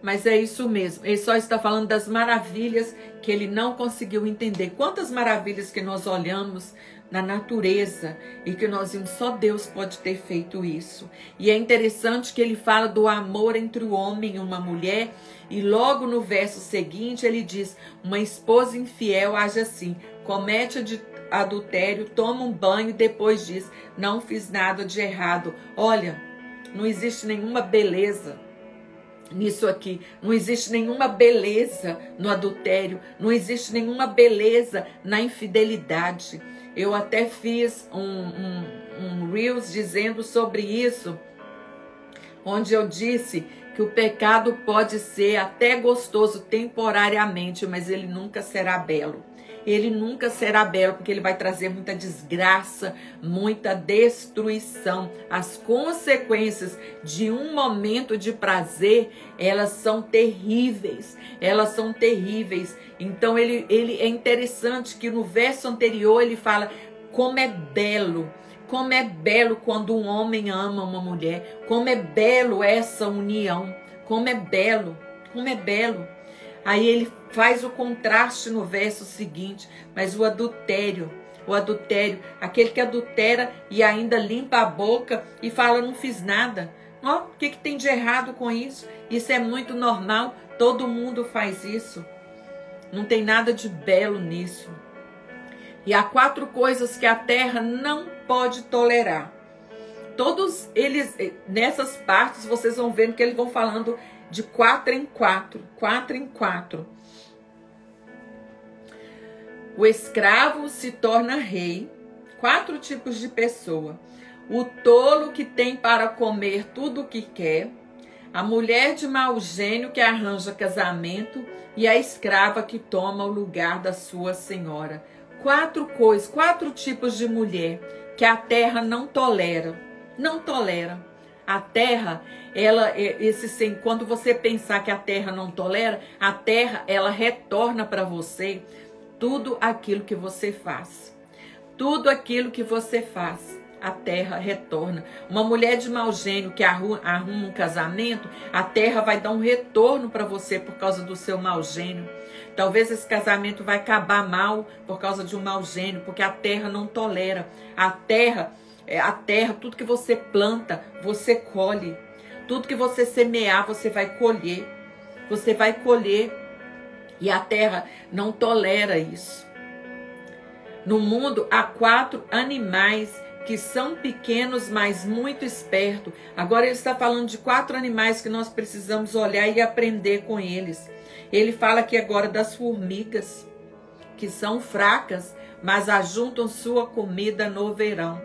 S1: Mas é isso mesmo, ele só está falando das maravilhas que ele não conseguiu entender. Quantas maravilhas que nós olhamos na natureza e que nós vimos, só Deus pode ter feito isso. E é interessante que ele fala do amor entre o homem e uma mulher, e logo no verso seguinte ele diz: uma esposa infiel age assim, comete adultério, toma um banho e depois diz: não fiz nada de errado. Olha, não existe nenhuma beleza nisso aqui, não existe nenhuma beleza no adultério, não existe nenhuma beleza na infidelidade. Eu até fiz um Reels dizendo sobre isso, onde eu disse que o pecado pode ser até gostoso temporariamente, mas ele nunca será belo. Ele nunca será belo, porque ele vai trazer muita desgraça, muita destruição. As consequências de um momento de prazer, elas são terríveis. Elas são terríveis. Então, ele é interessante que no verso anterior ele fala como é belo. Como é belo quando um homem ama uma mulher. Como é belo essa união. Como é belo. Como é belo. Aí ele faz o contraste no verso seguinte, mas o adultério, aquele que adultera e ainda limpa a boca e fala, não fiz nada. Ó, o que tem de errado com isso? Isso é muito normal, todo mundo faz isso. Não tem nada de belo nisso. E há 4 coisas que a terra não pode tolerar. Todos eles, nessas partes, vocês vão vendo que eles vão falando de 4 em 4. O escravo se torna rei. 4 tipos de pessoa. O tolo que tem para comer tudo o que quer. A mulher de mau gênio que arranja casamento. E a escrava que toma o lugar da sua senhora. 4 coisas, 4 tipos de mulher que a terra não tolera. Não tolera. A terra, quando você pensar que a terra não tolera, a terra, ela retorna para você tudo aquilo que você faz. Tudo aquilo que você faz, a terra retorna. Uma mulher de mau gênio que arruma um casamento, a terra vai dar um retorno para você por causa do seu mau gênio. Talvez esse casamento vai acabar mal por causa de um mau gênio, porque a terra não tolera. A terra, tudo que você planta, você colhe. Tudo que você semear, você vai colher. Você vai colher. E a terra não tolera isso. No mundo há 4 animais que são pequenos, mas muito espertos. Agora ele está falando de 4 animais que nós precisamos olhar e aprender com eles. Ele fala aqui agora das formigas, que são fracas, mas ajuntam sua comida no verão.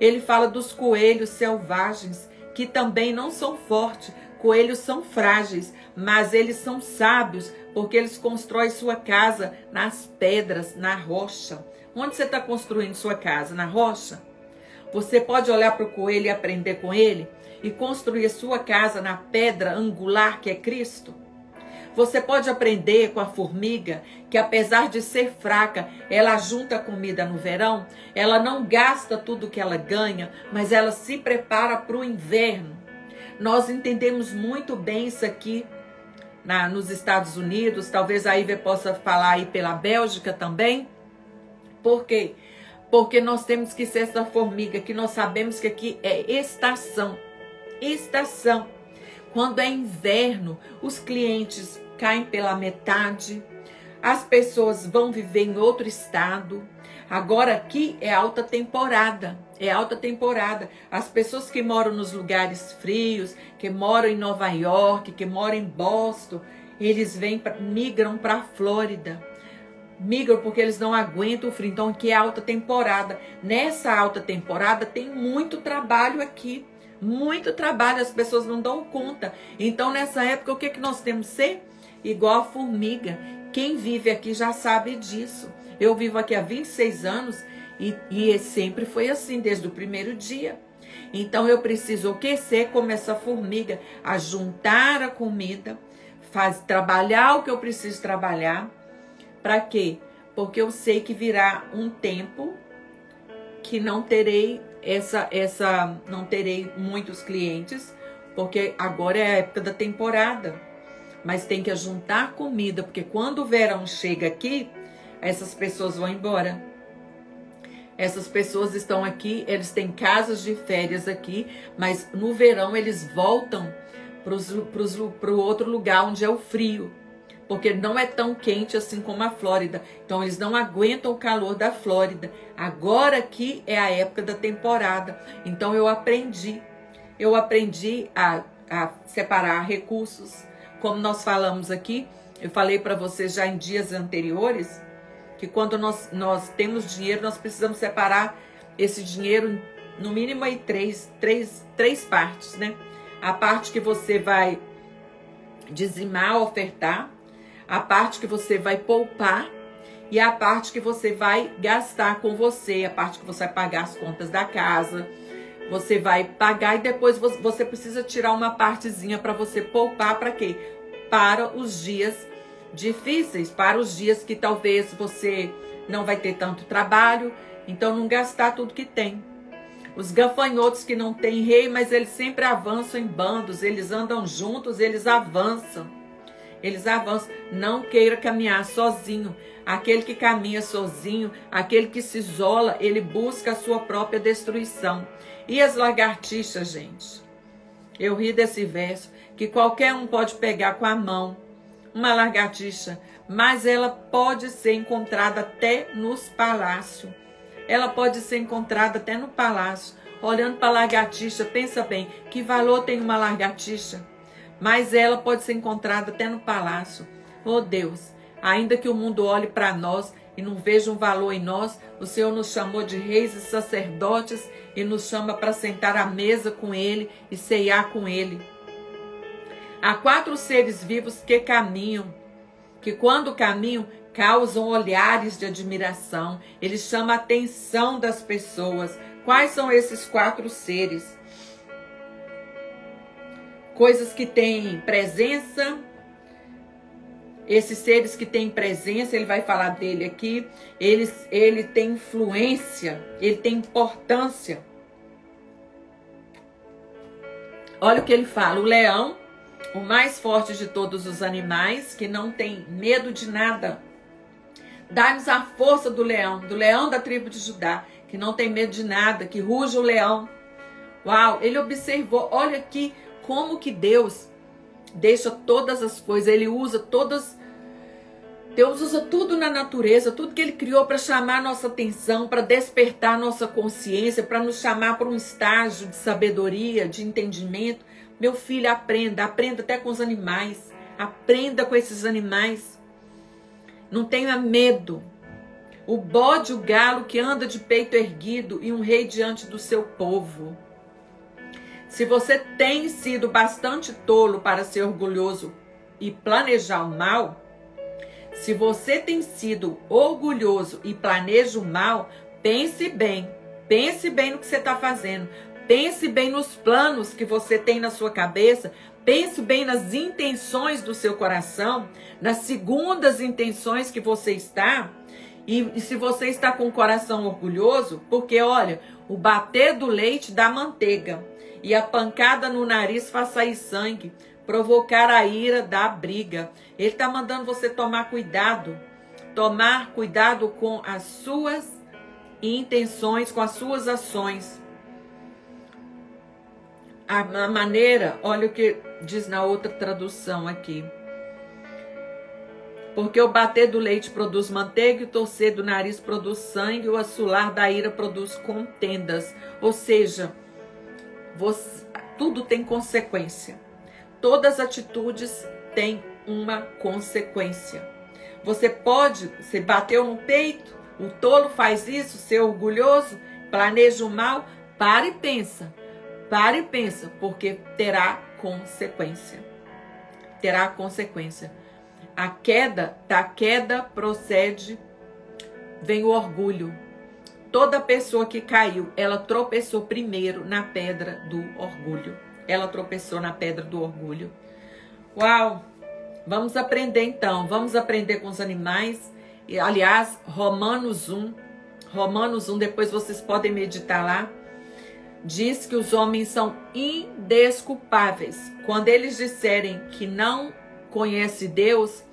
S1: Ele fala dos coelhos selvagens, que também não são fortes. Coelhos são frágeis, mas eles são sábios, porque eles constroem sua casa nas pedras, na rocha. Onde você está construindo sua casa? Na rocha? Você pode olhar para o coelho e aprender com ele e construir sua casa na pedra angular que é Cristo? Você pode aprender com a formiga que, apesar de ser fraca, ela junta comida no verão, ela não gasta tudo que ela ganha, mas ela se prepara para o inverno. Nós entendemos muito bem isso aqui nos Estados Unidos, talvez a Ivy possa falar aí pela Bélgica também. Por quê? Porque nós temos que ser essa formiga, que nós sabemos que aqui é estação. Estação. Quando é inverno, os clientes caem pela metade, as pessoas vão viver em outro estado. Agora aqui é alta temporada, As pessoas que moram nos lugares frios, que moram em Nova York, que moram em Boston, eles migram para a Flórida. Migram porque eles não aguentam o frio. Então aqui é alta temporada. Nessa alta temporada tem muito trabalho aqui. Muito trabalho, as pessoas não dão conta. Então nessa época o que nós temos que ser? Igual a formiga. Quem vive aqui já sabe disso. Eu vivo aqui há 26 anos e sempre foi assim, desde o primeiro dia. Então eu preciso ser como essa formiga, a juntar a comida, trabalhar o que eu preciso trabalhar. Para quê? Porque eu sei que virá um tempo que não terei não terei muitos clientes, porque agora é a época da temporada. Mas tem que juntar comida, porque quando o verão chega aqui, essas pessoas vão embora. Essas pessoas estão aqui, eles têm casas de férias aqui, mas no verão eles voltam para o outro lugar onde é o frio, porque não é tão quente assim como a Flórida. Então eles não aguentam o calor da Flórida. Agora aqui é a época da temporada. Então eu aprendi a separar recursos. Como nós falamos aqui, eu falei para vocês já em dias anteriores, que quando nós temos dinheiro, nós precisamos separar esse dinheiro no mínimo em três partes, né? A parte que você vai dizimar, ofertar, a parte que você vai poupar e a parte que você vai gastar com você, a parte que você vai pagar as contas da casa, você vai pagar e depois você precisa tirar uma partezinha para você poupar. Para quê? Para os dias difíceis, para os dias que talvez você não vai ter tanto trabalho, então não gastar tudo que tem. Os gafanhotos que não têm rei, mas eles sempre avançam em bandos, eles andam juntos, eles avançam. eles avançam. Não queira caminhar sozinho. Aquele que caminha sozinho, aquele que se isola, ele busca a sua própria destruição. E as lagartixas, gente? Eu ri desse verso, que qualquer um pode pegar com a mão uma lagartixa, mas ela pode ser encontrada até nos palácios. Ela pode ser encontrada até no palácio. Olhando para a lagartixa, pensa bem, que valor tem uma lagartixa? Mas ela pode ser encontrada até no palácio. Oh Deus, ainda que o mundo olhe para nós e não veja um valor em nós, o Senhor nos chamou de reis e sacerdotes e nos chama para sentar à mesa com Ele e ceiar com Ele. Há 4 seres vivos que caminham, que quando caminham, causam olhares de admiração. Eles chamam a atenção das pessoas. Quais são esses 4 seres? Coisas que têm presença. Esses seres que têm presença, ele vai falar dele aqui, ele tem influência, ele tem importância. Olha o que ele fala, o leão, o mais forte de todos os animais, que não tem medo de nada. Dá-nos a força do leão da tribo de Judá, que não tem medo de nada, que ruge o leão. Uau, ele observou, olha aqui como que Deus deixa todas as coisas, ele usa todas, Deus usa tudo na natureza, tudo que ele criou para chamar a nossa atenção, para despertar a nossa consciência, para nos chamar para um estágio de sabedoria, de entendimento. Meu filho, aprenda até com os animais, aprenda com esses animais, não tenha medo. O bode, o galo que anda de peito erguido e um rei diante do seu povo. Se você tem sido bastante tolo para ser orgulhoso e planejar o mal, se você tem sido orgulhoso e planeja o mal, pense bem no que você está fazendo, pense bem nos planos que você tem na sua cabeça, pense bem nas intenções do seu coração, nas segundas intenções que você está, e se você está com o coração orgulhoso, porque olha, o bater do leite dá manteiga, e a pancada no nariz faz sair sangue, provocar a ira dá briga. Ele está mandando você tomar cuidado com as suas intenções, com as suas ações. A maneira, olha o que diz na outra tradução aqui. Porque o bater do leite produz manteiga, o torcer do nariz produz sangue, o assolar da ira produz contendas. Ou seja, tudo tem consequência. Todas as atitudes têm uma consequência. Você bateu no peito, o tolo faz isso, ser orgulhoso, planeja o mal, para e pensa, porque terá consequência. Terá consequência. Da queda procede, vem o orgulho. Toda pessoa que caiu, ela tropeçou primeiro na pedra do orgulho. Ela tropeçou na pedra do orgulho. Uau! Vamos aprender então. Vamos aprender com os animais. E, aliás, Romanos 1, depois vocês podem meditar lá. Diz que os homens são indesculpáveis. Quando eles disserem que não conhece Deus,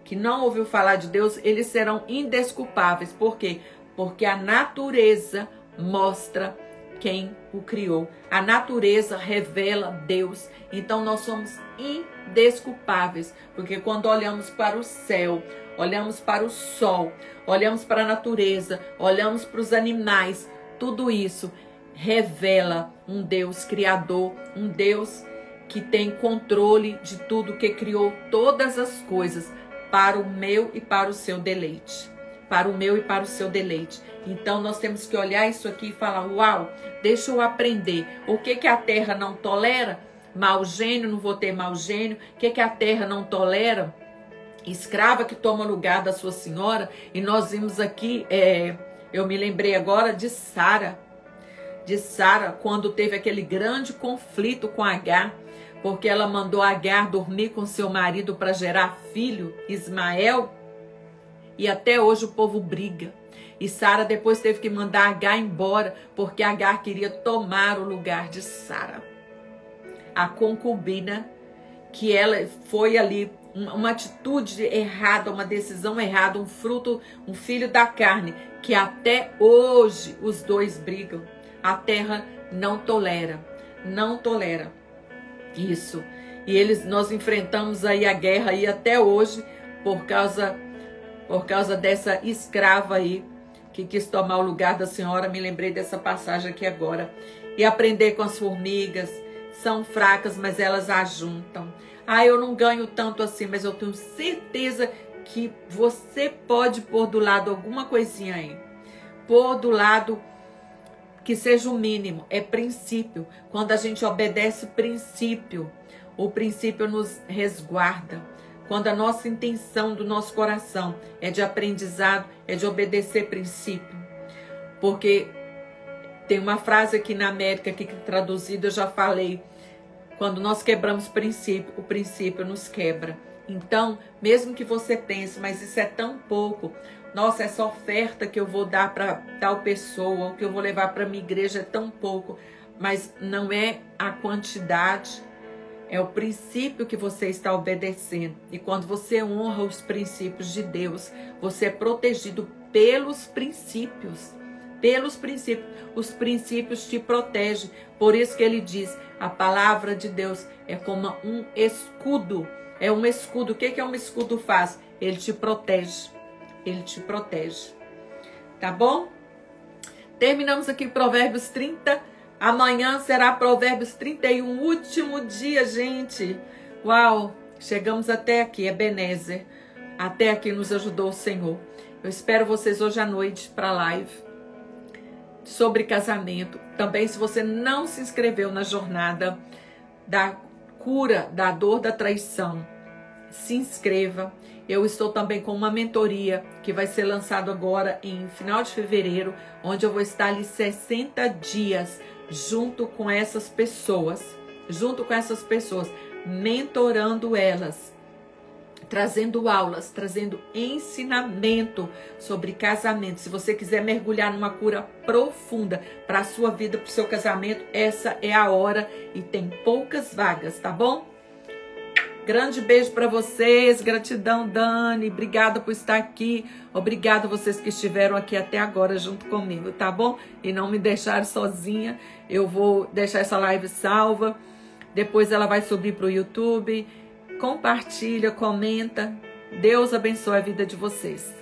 S1: que não ouviu falar de Deus, eles serão indesculpáveis. Por quê? Porque a natureza mostra quem o criou. A natureza revela Deus. Então nós somos indesculpáveis, porque quando olhamos para o céu, olhamos para o sol, olhamos para a natureza, olhamos para os animais, tudo isso revela um Deus criador, um Deus que tem controle de tudo, que criou todas as coisas para o meu e para o seu deleite. Para o meu e para o seu deleite. Então nós temos que olhar isso aqui e falar, uau, deixa eu aprender. O que a terra não tolera? Mau gênio, não vou ter mau gênio. O que a terra não tolera? Escrava que toma lugar da sua senhora. E nós vimos aqui, eu me lembrei agora de Sara. De Sara, quando teve aquele grande conflito com Agar, porque ela mandou Agar dormir com seu marido para gerar filho, Ismael. E até hoje o povo briga. E Sara depois teve que mandar Agar embora, porque Agar queria tomar o lugar de Sara. A concubina que ela foi ali, uma atitude errada, uma decisão errada, um fruto, um filho da carne, que até hoje os dois brigam. A terra não tolera isso. E nós enfrentamos aí a guerra aí até hoje por causa dessa escrava aí que quis tomar o lugar da senhora. Me lembrei dessa passagem aqui agora. E aprender com as formigas, são fracas, mas elas ajuntam. Eu não ganho tanto assim, mas eu tenho certeza que você pode pôr do lado alguma coisinha aí. Pôr do lado que seja o mínimo, é princípio. Quando a gente obedece princípio, o princípio nos resguarda. Quando a nossa intenção do nosso coração é de aprendizado, é de obedecer princípio. Porque tem uma frase aqui na América, aqui traduzida, eu já falei. Quando nós quebramos princípio, o princípio nos quebra. Então, mesmo que você pense, mas isso é tão pouco. Nossa, essa oferta que eu vou dar para tal pessoa, ou que eu vou levar para minha igreja é tão pouco. Mas não é a quantidade, é o princípio que você está obedecendo. E quando você honra os princípios de Deus, você é protegido pelos princípios. Pelos princípios. Os princípios te protegem. Por isso que ele diz, a palavra de Deus é como um escudo. É um escudo. O que um escudo faz? Ele te protege. Ele te protege. Tá bom? Terminamos aqui Provérbios 30. Amanhã será Provérbios 31. Último dia, gente. Uau! Chegamos até aqui, Ebenezer. Até aqui nos ajudou o Senhor. Eu espero vocês hoje à noite para a live sobre casamento. Também, se você não se inscreveu na jornada da cura da dor da traição, se inscreva. Eu estou também com uma mentoria que vai ser lançado agora em final de fevereiro, onde eu vou estar ali 60 dias junto com essas pessoas, mentorando elas, trazendo aulas, trazendo ensinamento sobre casamento. Se você quiser mergulhar numa cura profunda para a sua vida, para o seu casamento, essa é a hora e tem poucas vagas, tá bom? Grande beijo para vocês, gratidão, Dani, obrigada por estar aqui, obrigada a vocês que estiveram aqui até agora junto comigo, tá bom? E não me deixaram sozinha, eu vou deixar essa live salva, depois ela vai subir para o YouTube. Compartilha, comenta. Deus abençoe a vida de vocês.